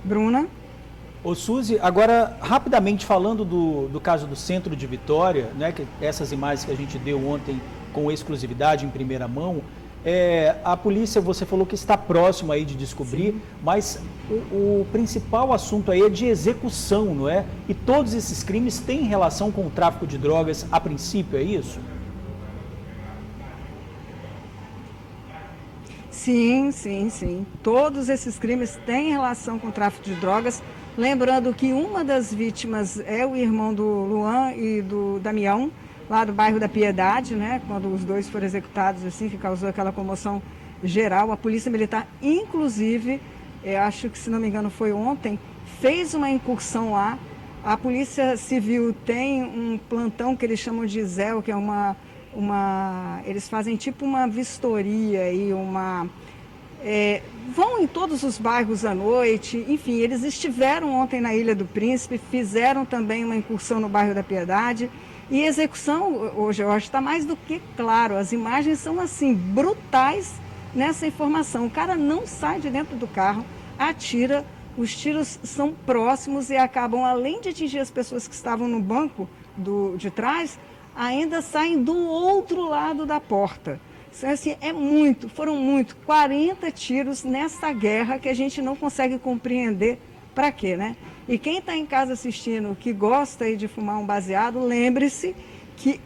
Bruna? Ô Suzy, agora rapidamente falando do caso do centro de Vitória, né, que essas imagens que a gente deu ontem com exclusividade em primeira mão, a polícia, você falou que está próximo aí de descobrir, sim, mas o principal assunto aí é de execução, não é? E todos esses crimes têm relação com o tráfico de drogas a princípio, é isso? Sim, sim, sim. Todos esses crimes têm relação com o tráfico de drogas. Lembrando que uma das vítimas é o irmão do Luan e do Damião, lá do bairro da Piedade, né? Quando os dois foram executados, assim, que causou aquela comoção geral. A Polícia Militar, inclusive, acho que, se não me engano, foi ontem, fez uma incursão lá. A Polícia Civil tem um plantão que eles chamam de ZEL, que é eles fazem tipo uma vistoria e vão em todos os bairros à noite, enfim, eles estiveram ontem na Ilha do Príncipe, fizeram também uma incursão no bairro da Piedade e execução, hoje está mais do que claro, as imagens são assim, brutais nessa informação, o cara não sai de dentro do carro, atira, os tiros são próximos e acabam, além de atingir as pessoas que estavam no banco de trás, ainda saem do outro lado da porta. Assim, foram 40 tiros nessa guerra que a gente não consegue compreender para quê, né? E quem está em casa assistindo, que gosta aí de fumar um baseado, lembre-se que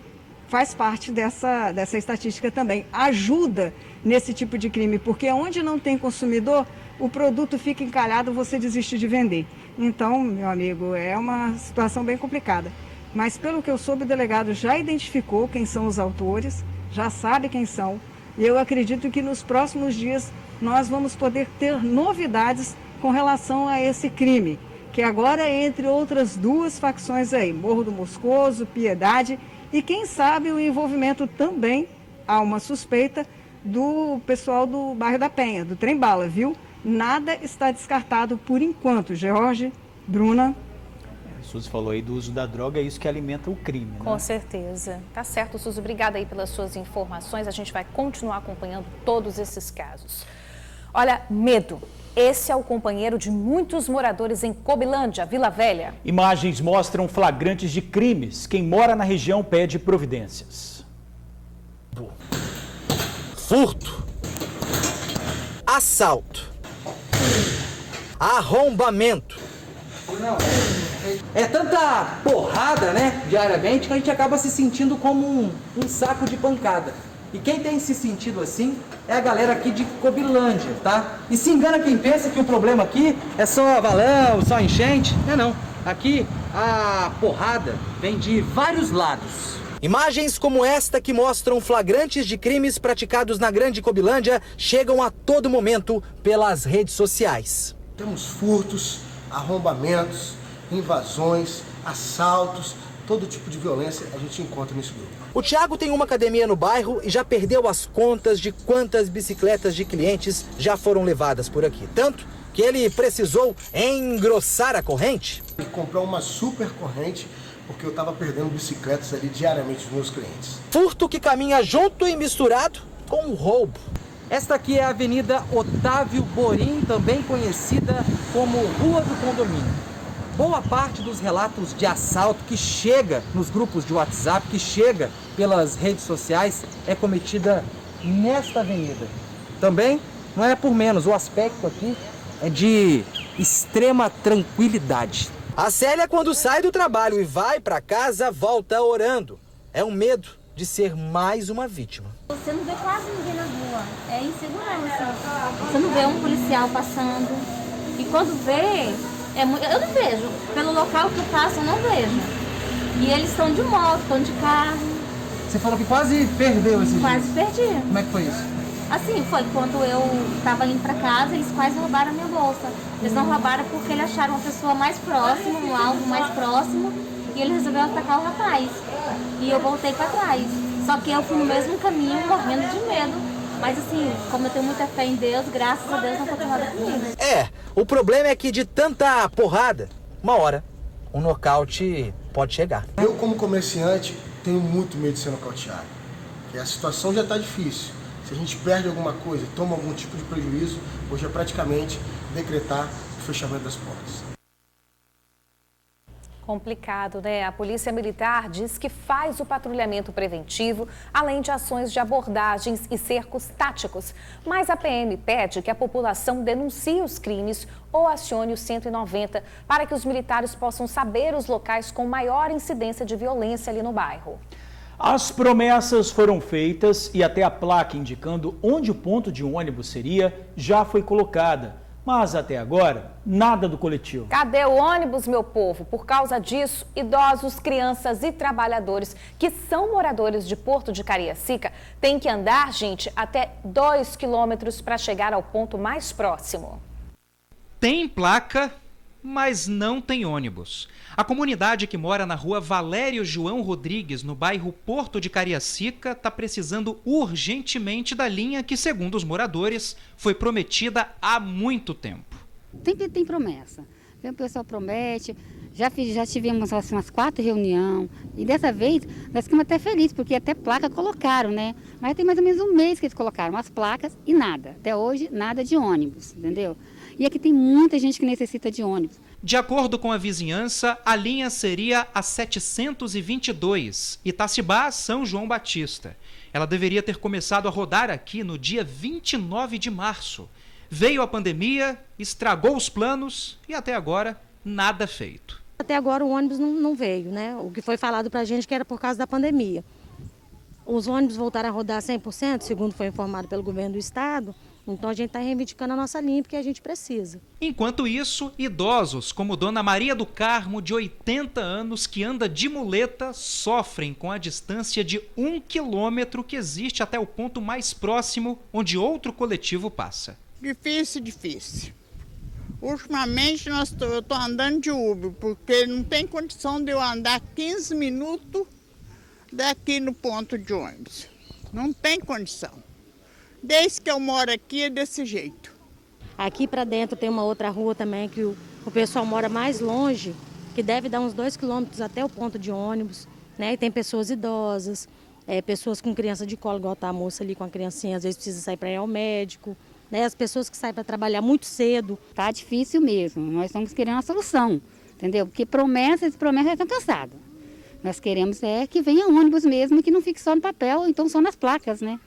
faz parte dessa estatística também. Ajuda nesse tipo de crime, porque onde não tem consumidor, o produto fica encalhado, você desiste de vender. Então, meu amigo, é uma situação bem complicada. Mas pelo que eu soube, o delegado já identificou quem são os autores, já sabe quem são, e eu acredito que nos próximos dias nós vamos poder ter novidades com relação a esse crime, que agora é entre outras 2 facções aí, Morro do Moscoso, Piedade, e quem sabe o envolvimento também, há uma suspeita, do pessoal do bairro da Penha, do Trem-Bala, viu? Nada está descartado por enquanto. George, Bruna... Suzy falou aí do uso da droga, é isso que alimenta o crime, né? Com certeza. Tá certo, Suzy. Obrigada aí pelas suas informações. A gente vai continuar acompanhando todos esses casos. Olha, medo. Esse é o companheiro de muitos moradores em Cobilândia, Vila Velha. Imagens mostram flagrantes de crimes. Quem mora na região pede providências. Furto. Assalto. Arrombamento. É tanta porrada, né, diariamente, que a gente acaba se sentindo como um saco de pancada. E quem tem se sentido assim é a galera aqui de Cobilândia, tá? E se engana quem pensa que o problema aqui é só valão, só enchente. Não. Aqui a porrada vem de vários lados. Imagens como esta que mostram flagrantes de crimes praticados na Grande Cobilândia chegam a todo momento pelas redes sociais. Temos furtos, arrombamentos, invasões, assaltos, todo tipo de violência a gente encontra nesse grupo. O Thiago tem uma academia no bairro e já perdeu as contas de quantas bicicletas de clientes já foram levadas por aqui. Tanto que ele precisou engrossar a corrente. Ele comprou uma super corrente porque eu estava perdendo bicicletas ali diariamente dos meus clientes. Furto que caminha junto e misturado com o roubo. Esta aqui é a Avenida Otávio Borim, também conhecida como Rua do Condomínio. Boa parte dos relatos de assalto que chega nos grupos de WhatsApp, que chega pelas redes sociais, é cometida nesta avenida. Também não é por menos, o aspecto aqui é de extrema tranquilidade. A Célia, quando sai do trabalho e vai para casa, volta orando. É um medo de ser mais uma vítima. Você não vê quase ninguém na rua, é insegurança. Você não vê um policial passando. E quando vê, eu não vejo. Pelo local que eu passo, eu não vejo. E eles estão de moto, estão de carro. Você falou que quase perdeu esse dia. Quase perdi. Como é que foi isso? Assim, foi quando eu estava indo para casa, eles quase roubaram a minha bolsa. Eles não roubaram porque eles acharam uma pessoa mais próxima, um alvo mais próximo, e eles resolveram atacar o rapaz. E eu voltei para trás. Só que eu fui no mesmo caminho, morrendo de medo Mas assim, como eu tenho muita fé em Deus, graças a Deus não aconteceu nada comigo. O problema é que de tanta porrada, uma hora, um nocaute pode chegar. Eu, como comerciante, tenho muito medo de ser nocauteado. Porque a situação já está difícil. Se a gente perde alguma coisa, toma algum tipo de prejuízo, hoje é praticamente decretar o fechamento das portas. Complicado, né? A Polícia Militar diz que faz o patrulhamento preventivo, além de ações de abordagens e cercos táticos. Mas a PM pede que a população denuncie os crimes ou acione o 190 para que os militares possam saber os locais com maior incidência de violência ali no bairro. As promessas foram feitas e até a placa indicando onde o ponto de ônibus seria já foi colocada. Mas até agora, nada do coletivo. Cadê o ônibus, meu povo? Por causa disso, idosos, crianças e trabalhadores que são moradores de Porto de Cariacica têm que andar, gente, até 2 quilômetros para chegar ao ponto mais próximo. Tem placa, mas não tem ônibus. A comunidade que mora na rua Valério João Rodrigues, no bairro Porto de Cariacica, está precisando urgentemente da linha que, segundo os moradores, foi prometida há muito tempo. Tem promessa. O pessoal promete, já tivemos assim, umas 4 reuniões, e dessa vez nós ficamos até felizes, porque até placa colocaram, né? Mas tem mais ou menos um mês que eles colocaram as placas e nada. Até hoje, nada de ônibus, entendeu? E aqui tem muita gente que necessita de ônibus. De acordo com a vizinhança, a linha seria a 722, Itacibá, São João Batista. Ela deveria ter começado a rodar aqui no dia 29 de março. Veio a pandemia, estragou os planos e até agora nada feito. Até agora o ônibus não veio, né? O que foi falado para a gente que era por causa da pandemia. Os ônibus voltaram a rodar 100%, segundo foi informado pelo governo do estado. Então a gente está reivindicando a nossa linha porque a gente precisa. Enquanto isso, idosos como Dona Maria do Carmo, de 80 anos, que anda de muleta, sofrem com a distância de 1 quilômetro que existe até o ponto mais próximo onde outro coletivo passa. Difícil. Ultimamente eu estou andando de Uber, porque não tem condição de eu andar 15 minutos daqui no ponto de ônibus. Não tem condição. Desde que eu moro aqui é desse jeito. Aqui para dentro tem uma outra rua também que o pessoal mora mais longe, que deve dar uns 2 quilômetros até o ponto de ônibus, né? E tem pessoas idosas, pessoas com criança de colo, igual tá a moça ali com a criancinha, às vezes precisa sair para ir ao médico, né? As pessoas que saem para trabalhar muito cedo. Tá difícil mesmo, nós estamos querendo uma solução, entendeu? Porque promessas estão cansadas. Nós queremos que venha ônibus mesmo, que não fique só no papel, ou então só nas placas, né?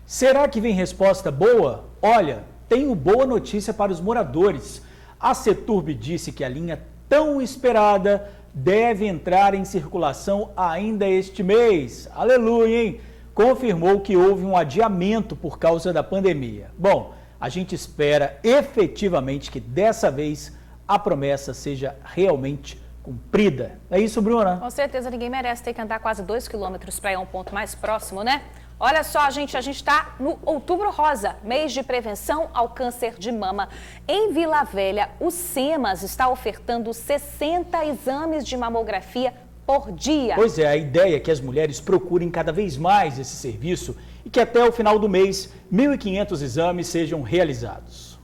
Será que vem resposta boa? Olha, tenho boa notícia para os moradores. A Ceturb disse que a linha tão esperada deve entrar em circulação ainda este mês. Aleluia, hein? Confirmou que houve um adiamento por causa da pandemia. Bom, a gente espera efetivamente que dessa vez a promessa seja realmente cumprida. É isso, Bruna? Com certeza, ninguém merece ter que andar quase 2 quilômetros para ir a um ponto mais próximo, né? Olha só, a gente está no Outubro Rosa, mês de prevenção ao câncer de mama. Em Vila Velha, o SEMAS está ofertando 60 exames de mamografia por dia. Pois é, a ideia é que as mulheres procurem cada vez mais esse serviço e que até o final do mês, 1.500 exames sejam realizados.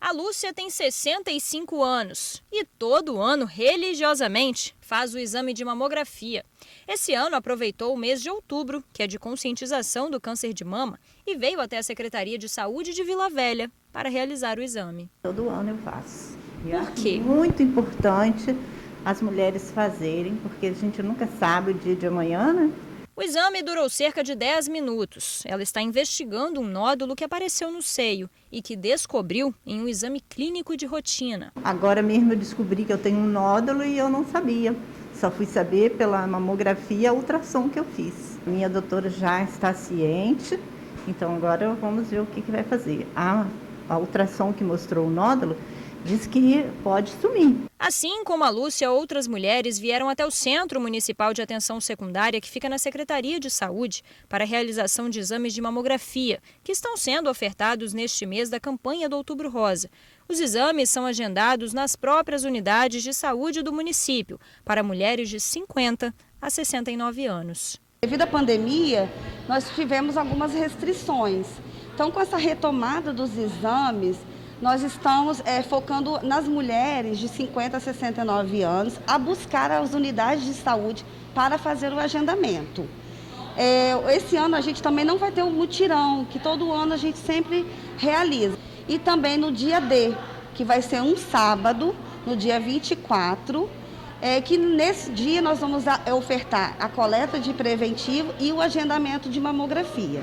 A Lúcia tem 65 anos e todo ano, religiosamente, faz o exame de mamografia. Esse ano aproveitou o mês de outubro, que é de conscientização do câncer de mama, e veio até a Secretaria de Saúde de Vila Velha para realizar o exame. Todo ano eu faço. Por quê? É muito importante as mulheres fazerem, porque a gente nunca sabe o dia de amanhã, né? O exame durou cerca de 10 minutos. Ela está investigando um nódulo que apareceu no seio e que descobriu em um exame clínico de rotina. Agora mesmo eu descobri que eu tenho um nódulo e eu não sabia. Só fui saber pela mamografia, a ultrassom que eu fiz. Minha doutora já está ciente, então agora vamos ver o que vai fazer. A ultrassom que mostrou o nódulo diz que pode sumir. Assim como a Lúcia, outras mulheres vieram até o Centro Municipal de Atenção Secundária, que fica na Secretaria de Saúde, para a realização de exames de mamografia, que estão sendo ofertados neste mês da campanha do Outubro Rosa. Os exames são agendados nas próprias unidades de saúde do município, para mulheres de 50 a 69 anos. Devido à pandemia, nós tivemos algumas restrições. Então, com essa retomada dos exames, nós estamos focando nas mulheres de 50 a 69 anos a buscar as unidades de saúde para fazer o agendamento. Esse ano a gente também não vai ter o mutirão, que todo ano a gente sempre realiza. E também no dia D, que vai ser um sábado, no dia 24, que nesse dia nós vamos ofertar a coleta de preventivo e o agendamento de mamografia.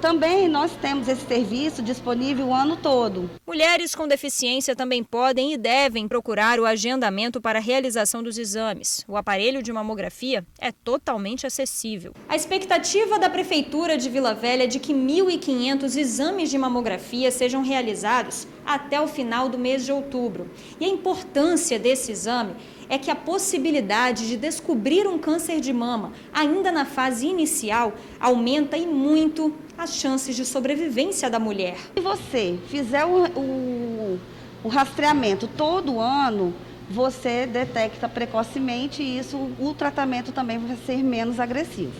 Também nós temos esse serviço disponível o ano todo. Mulheres com deficiência também podem e devem procurar o agendamento para a realização dos exames. O aparelho de mamografia é totalmente acessível. A expectativa da Prefeitura de Vila Velha é de que 1.500 exames de mamografia sejam realizados até o final do mês de outubro. E a importância desse exame é que a possibilidade de descobrir um câncer de mama ainda na fase inicial aumenta e muito as chances de sobrevivência da mulher. Se você fizer o rastreamento todo ano, você detecta precocemente e o tratamento também vai ser menos agressivo.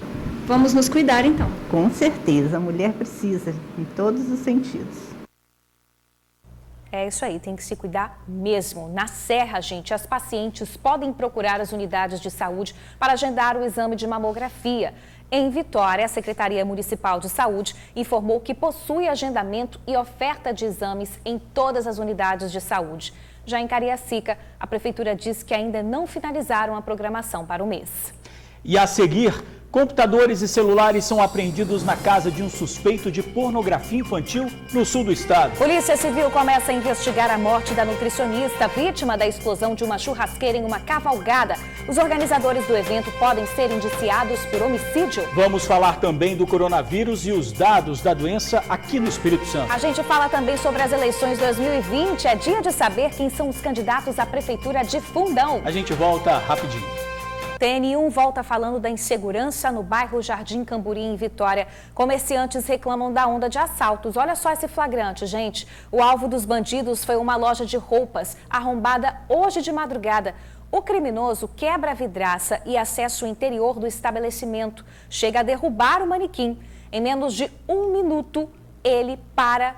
Vamos nos cuidar então. Com certeza, a mulher precisa, em todos os sentidos. É isso aí, tem que se cuidar mesmo. Na Serra, gente, as pacientes podem procurar as unidades de saúde para agendar o exame de mamografia. Em Vitória, a Secretaria Municipal de Saúde informou que possui agendamento e oferta de exames em todas as unidades de saúde. Já em Cariacica, a Prefeitura diz que ainda não finalizaram a programação para o mês. E a seguir, computadores e celulares são apreendidos na casa de um suspeito de pornografia infantil no sul do estado. Polícia Civil começa a investigar a morte da nutricionista vítima da explosão de uma churrasqueira em uma cavalgada. Os organizadores do evento podem ser indiciados por homicídio. Vamos falar também do coronavírus e os dados da doença aqui no Espírito Santo. A gente fala também sobre as eleições 2020. É dia de saber quem são os candidatos à Prefeitura de Fundão. A gente volta rapidinho. TN1 volta falando da insegurança no bairro Jardim Camburi, em Vitória. Comerciantes reclamam da onda de assaltos. Olha só esse flagrante, gente. O alvo dos bandidos foi uma loja de roupas, arrombada hoje de madrugada. O criminoso quebra a vidraça e acessa o interior do estabelecimento. Chega a derrubar o manequim. Em menos de 1 minuto, ele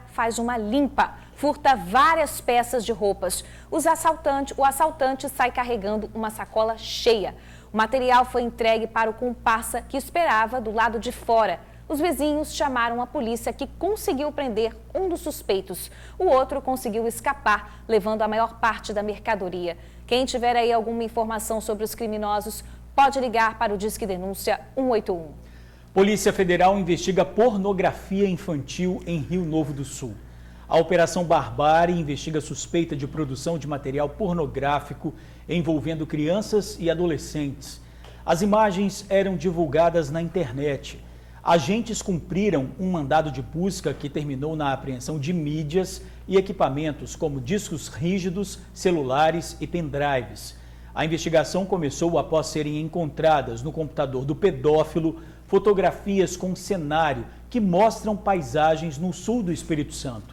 faz uma limpa. Furta várias peças de roupas. O assaltante sai carregando uma sacola cheia. O material foi entregue para o comparsa que esperava do lado de fora. Os vizinhos chamaram a polícia, que conseguiu prender um dos suspeitos. O outro conseguiu escapar, levando a maior parte da mercadoria. Quem tiver aí alguma informação sobre os criminosos, pode ligar para o Disque Denúncia 181. Polícia Federal investiga pornografia infantil em Rio Novo do Sul. A Operação Barbárie investiga suspeita de produção de material pornográfico envolvendo crianças e adolescentes. As imagens eram divulgadas na internet. Agentes cumpriram um mandado de busca que terminou na apreensão de mídias e equipamentos como discos rígidos, celulares e pendrives. A investigação começou após serem encontradas no computador do pedófilo fotografias com cenário que mostram paisagens no sul do Espírito Santo.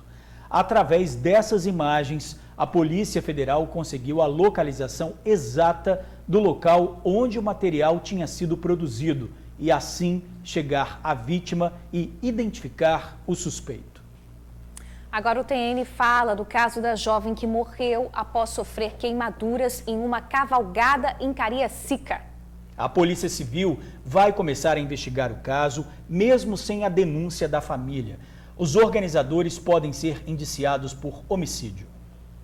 Através dessas imagens, a Polícia Federal conseguiu a localização exata do local onde o material tinha sido produzido e, assim, chegar à vítima e identificar o suspeito. Agora o TN fala do caso da jovem que morreu após sofrer queimaduras em uma cavalgada em Cariacica. A Polícia Civil vai começar a investigar o caso, mesmo sem a denúncia da família. Os organizadores podem ser indiciados por homicídio.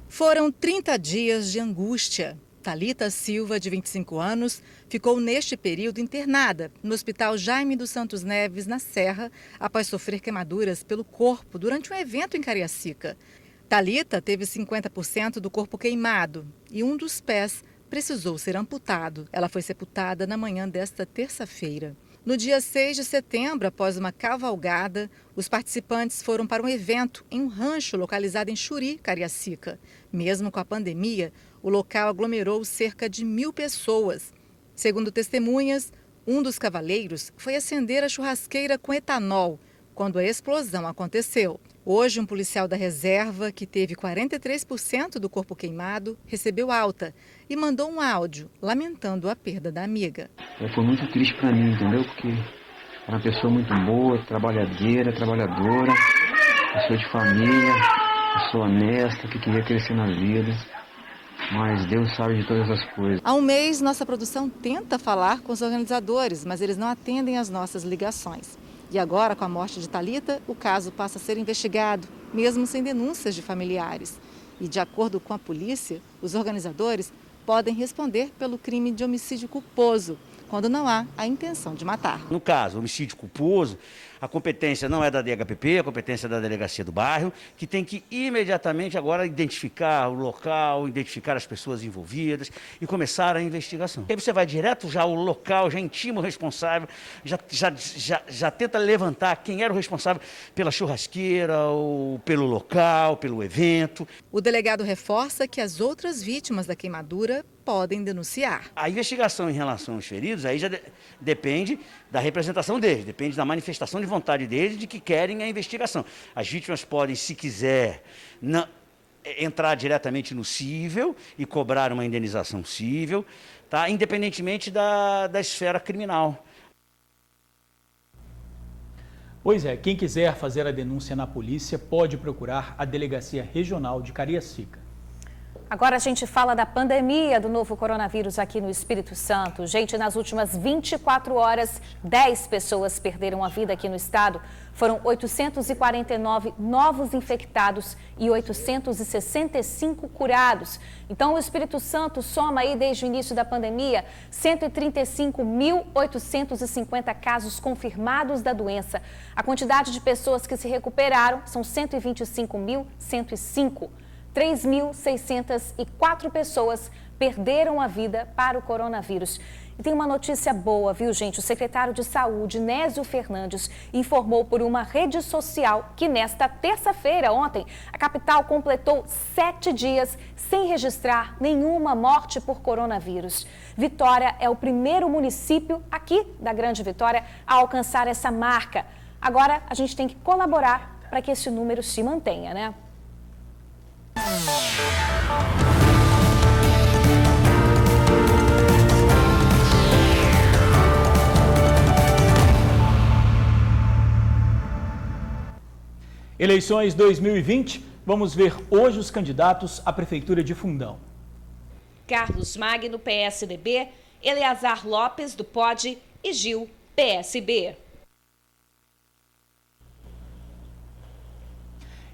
Foram 30 dias de angústia. Thalita Silva, de 25 anos, ficou neste período internada no Hospital Jaime dos Santos Neves, na Serra, após sofrer queimaduras pelo corpo durante um evento em Cariacica. Thalita teve 50% do corpo queimado e um dos pés precisou ser amputado. Ela foi sepultada na manhã desta terça-feira. No dia 6 de setembro, após uma cavalgada, os participantes foram para um evento em um rancho localizado em Xuri, Cariacica. Mesmo com a pandemia, o local aglomerou cerca de 1.000 pessoas. Segundo testemunhas, um dos cavaleiros foi acender a churrasqueira com etanol quando a explosão aconteceu. Hoje, um policial da reserva, que teve 43% do corpo queimado, recebeu alta e mandou um áudio lamentando a perda da amiga. Foi muito triste para mim, entendeu? Porque era uma pessoa muito boa, trabalhadora, pessoa de família, pessoa honesta, que queria crescer na vida. Mas Deus sabe de todas as coisas. Há um mês, nossa produção tenta falar com os organizadores, mas eles não atendem às nossas ligações. E agora, com a morte de Thalita, o caso passa a ser investigado, mesmo sem denúncias de familiares. E, de acordo com a polícia, os organizadores podem responder pelo crime de homicídio culposo, quando não há a intenção de matar. No caso, homicídio culposo, a competência não é da DHPP, a competência é da Delegacia do Bairro, que tem que imediatamente agora identificar o local, identificar as pessoas envolvidas e começar a investigação. Aí você vai direto já ao local, já intima o responsável, já tenta levantar quem era o responsável pela churrasqueira, ou pelo local, pelo evento. O delegado reforça que as outras vítimas da queimadura podem denunciar. A investigação em relação aos feridos aí já depende da representação deles, depende da manifestação de vontade deles de que querem a investigação. As vítimas podem, se quiser, entrar diretamente no cível e cobrar uma indenização cível, tá? Independentemente da esfera criminal. Pois é, quem quiser fazer a denúncia na polícia pode procurar a Delegacia Regional de Cariacica. Agora a gente fala da pandemia do novo coronavírus aqui no Espírito Santo. Gente, nas últimas 24 horas, 10 pessoas perderam a vida aqui no estado. Foram 849 novos infectados e 865 curados. Então, o Espírito Santo soma aí, desde o início da pandemia, 135.850 casos confirmados da doença. A quantidade de pessoas que se recuperaram são 125.105. 3.604 pessoas perderam a vida para o coronavírus. E tem uma notícia boa, viu, gente? O secretário de Saúde, Nésio Fernandes, informou por uma rede social que nesta terça-feira, ontem, a capital completou 7 dias sem registrar nenhuma morte por coronavírus. Vitória é o primeiro município aqui da Grande Vitória a alcançar essa marca. Agora, a gente tem que colaborar para que esse número se mantenha, né? Eleições 2020, vamos ver hoje os candidatos à Prefeitura de Fundão. Carlos Magno, PSDB, Eleazar Lopes, do POD e Gil, PSB.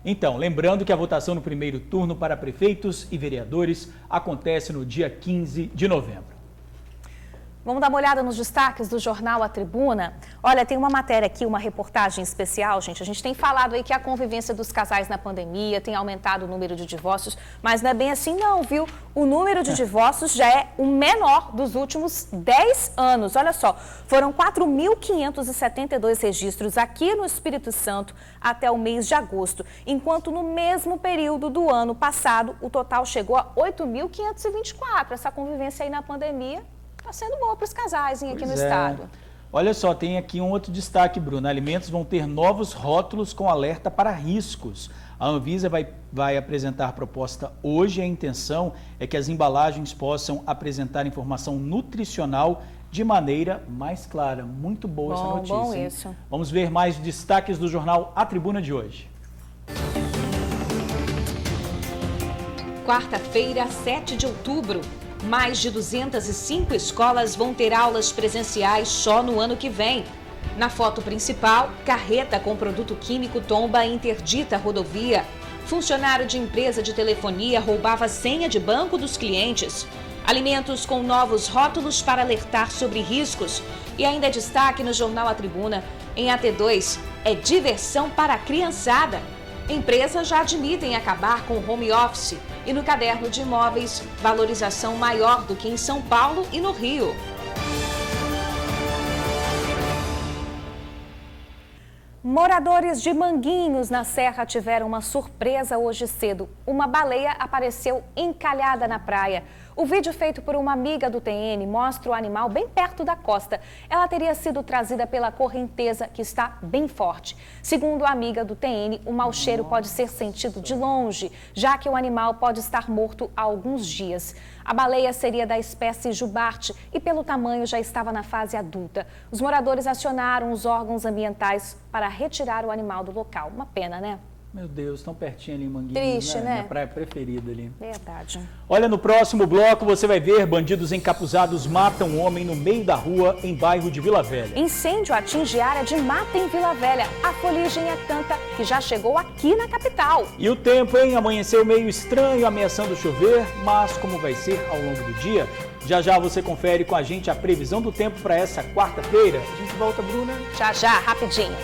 Então, lembrando que a votação no primeiro turno para prefeitos e vereadores acontece no dia 15 de novembro. Vamos dar uma olhada nos destaques do jornal A Tribuna. Olha, tem uma matéria aqui, uma reportagem especial, gente. A gente tem falado aí que a convivência dos casais na pandemia tem aumentado o número de divórcios, mas não é bem assim não, viu? O número de divórcios já é o menor dos últimos 10 anos. Olha só, foram 4.572 registros aqui no Espírito Santo até o mês de agosto, enquanto no mesmo período do ano passado o total chegou a 8.524. Essa convivência aí na pandemia está sendo boa para os casais aqui no estado. Olha só, tem aqui um outro destaque, Bruna. Alimentos vão ter novos rótulos com alerta para riscos. A Anvisa vai apresentar proposta hoje. A intenção é que as embalagens possam apresentar informação nutricional de maneira mais clara. Muito boa essa notícia. Bom isso. Vamos ver mais destaques do jornal A Tribuna de hoje. Quarta-feira, 7 de outubro. Mais de 205 escolas vão ter aulas presenciais só no ano que vem. Na foto principal, carreta com produto químico tomba e interdita a rodovia. Funcionário de empresa de telefonia roubava senha de banco dos clientes. Alimentos com novos rótulos para alertar sobre riscos. E ainda destaque no jornal A Tribuna, em AT2, é diversão para a criançada. Empresas já admitem acabar com o home office. E no caderno de imóveis, valorização maior do que em São Paulo e no Rio. Moradores de Manguinhos, na Serra, tiveram uma surpresa hoje cedo. Uma baleia apareceu encalhada na praia. O vídeo feito por uma amiga do TN mostra o animal bem perto da costa. Ela teria sido trazida pela correnteza, que está bem forte. Segundo a amiga do TN, o mau cheiro pode ser sentido de longe, já que o animal pode estar morto há alguns dias. A baleia seria da espécie jubarte e, pelo tamanho, já estava na fase adulta. Os moradores acionaram os órgãos ambientais para retirar o animal do local. Uma pena, né? Meu Deus, tão pertinho ali em Manguinhos, triste, né? Minha praia preferida ali. Verdade. Olha, no próximo bloco você vai ver bandidos encapuzados matam um homem no meio da rua em bairro de Vila Velha. Incêndio atinge área de mata em Vila Velha. A fuligem é tanta que já chegou aqui na capital. E o tempo, hein? Amanheceu meio estranho, ameaçando chover, mas como vai ser ao longo do dia? Já já você confere com a gente a previsão do tempo para essa quarta-feira. A gente volta, Bruna. Já, rapidinho.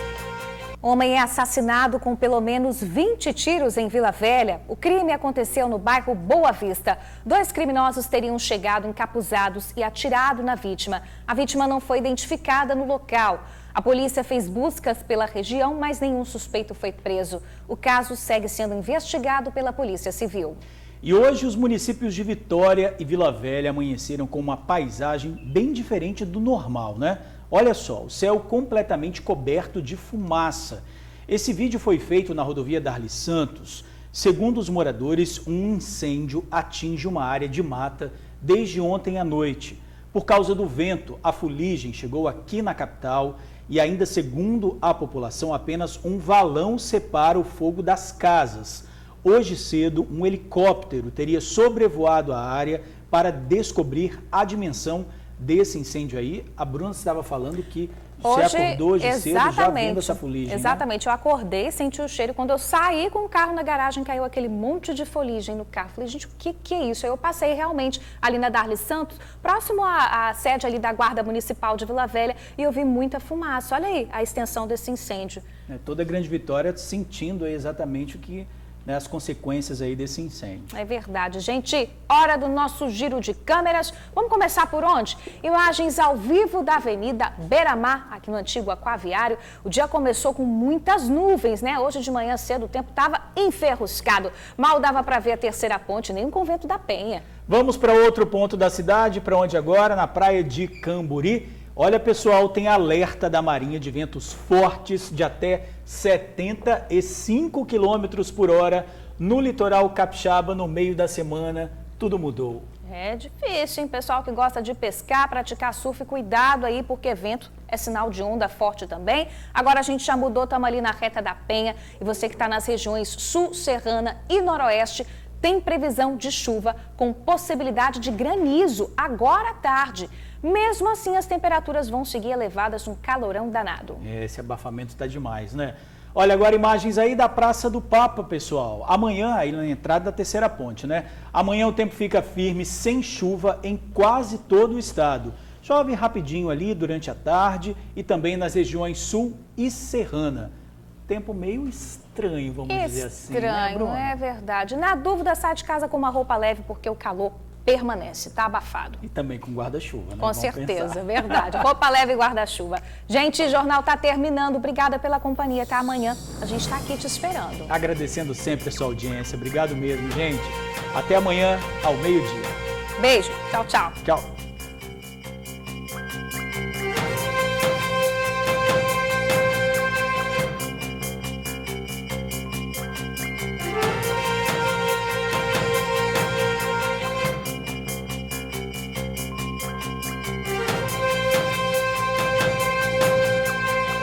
Homem é assassinado com pelo menos 20 tiros em Vila Velha. O crime aconteceu no bairro Boa Vista. 2 criminosos teriam chegado encapuzados e atirado na vítima. A vítima não foi identificada no local. A polícia fez buscas pela região, mas nenhum suspeito foi preso. O caso segue sendo investigado pela Polícia Civil. E hoje os municípios de Vitória e Vila Velha amanheceram com uma paisagem bem diferente do normal, né? Olha só, o céu completamente coberto de fumaça. Esse vídeo foi feito na rodovia Darli Santos. Segundo os moradores, um incêndio atinge uma área de mata desde ontem à noite. Por causa do vento, a fuligem chegou aqui na capital e ainda segundo a população, apenas um valão separa o fogo das casas. Hoje cedo, um helicóptero teria sobrevoado a área para descobrir a dimensão desse incêndio aí. A Bruna estava falando que você acordou hoje cedo já vendo essa fuligem. Exatamente, né? Eu acordei, senti o cheiro. Quando eu saí com o carro na garagem, caiu aquele monte de fuligem no carro. Falei, gente, o que é isso? Aí eu passei realmente ali na Darli Santos, próximo à sede ali da Guarda Municipal de Vila Velha, e eu vi muita fumaça. Olha aí a extensão desse incêndio. Toda a Grande Vitória sentindo aí exatamente o que... as consequências aí desse incêndio. É verdade, gente. Hora do nosso giro de câmeras. Vamos começar por onde? Imagens ao vivo da Avenida Beira-Mar, aqui no antigo Aquaviário. O dia começou com muitas nuvens, né? Hoje de manhã cedo o tempo estava enferruscado. Mal dava para ver a Terceira Ponte, nem o Convento da Penha. Vamos para outro ponto da cidade, para onde agora? Na praia de Camburi. Olha, pessoal, tem alerta da Marinha de ventos fortes de até 75 km por hora no litoral capixaba no meio da semana. Tudo mudou. É difícil, hein? Pessoal que gosta de pescar, praticar surf, cuidado aí, porque vento é sinal de onda forte também. Agora a gente já mudou, estamos ali na Reta da Penha. E você que está nas regiões sul, serrana e noroeste, tem previsão de chuva com possibilidade de granizo agora à tarde. Mesmo assim, as temperaturas vão seguir elevadas, um calorão danado. Esse abafamento está demais, né? Olha, agora imagens aí da Praça do Papa, pessoal. Amanhã, aí na entrada da Terceira Ponte, né? Amanhã o tempo fica firme, sem chuva, em quase todo o estado. Chove rapidinho ali durante a tarde e também nas regiões sul e serrana. Tempo meio estranho, vamos dizer assim. Estranho, né, é verdade. Na dúvida, sai de casa com uma roupa leve, porque o calor permanece, tá abafado. E também com guarda-chuva, né? Com certeza, verdade. Roupa leve e guarda-chuva. Gente, o jornal tá terminando. Obrigada pela companhia. Até amanhã. A gente tá aqui te esperando. Agradecendo sempre a sua audiência. Obrigado mesmo, gente. Até amanhã, ao meio-dia. Beijo. Tchau, tchau. Tchau.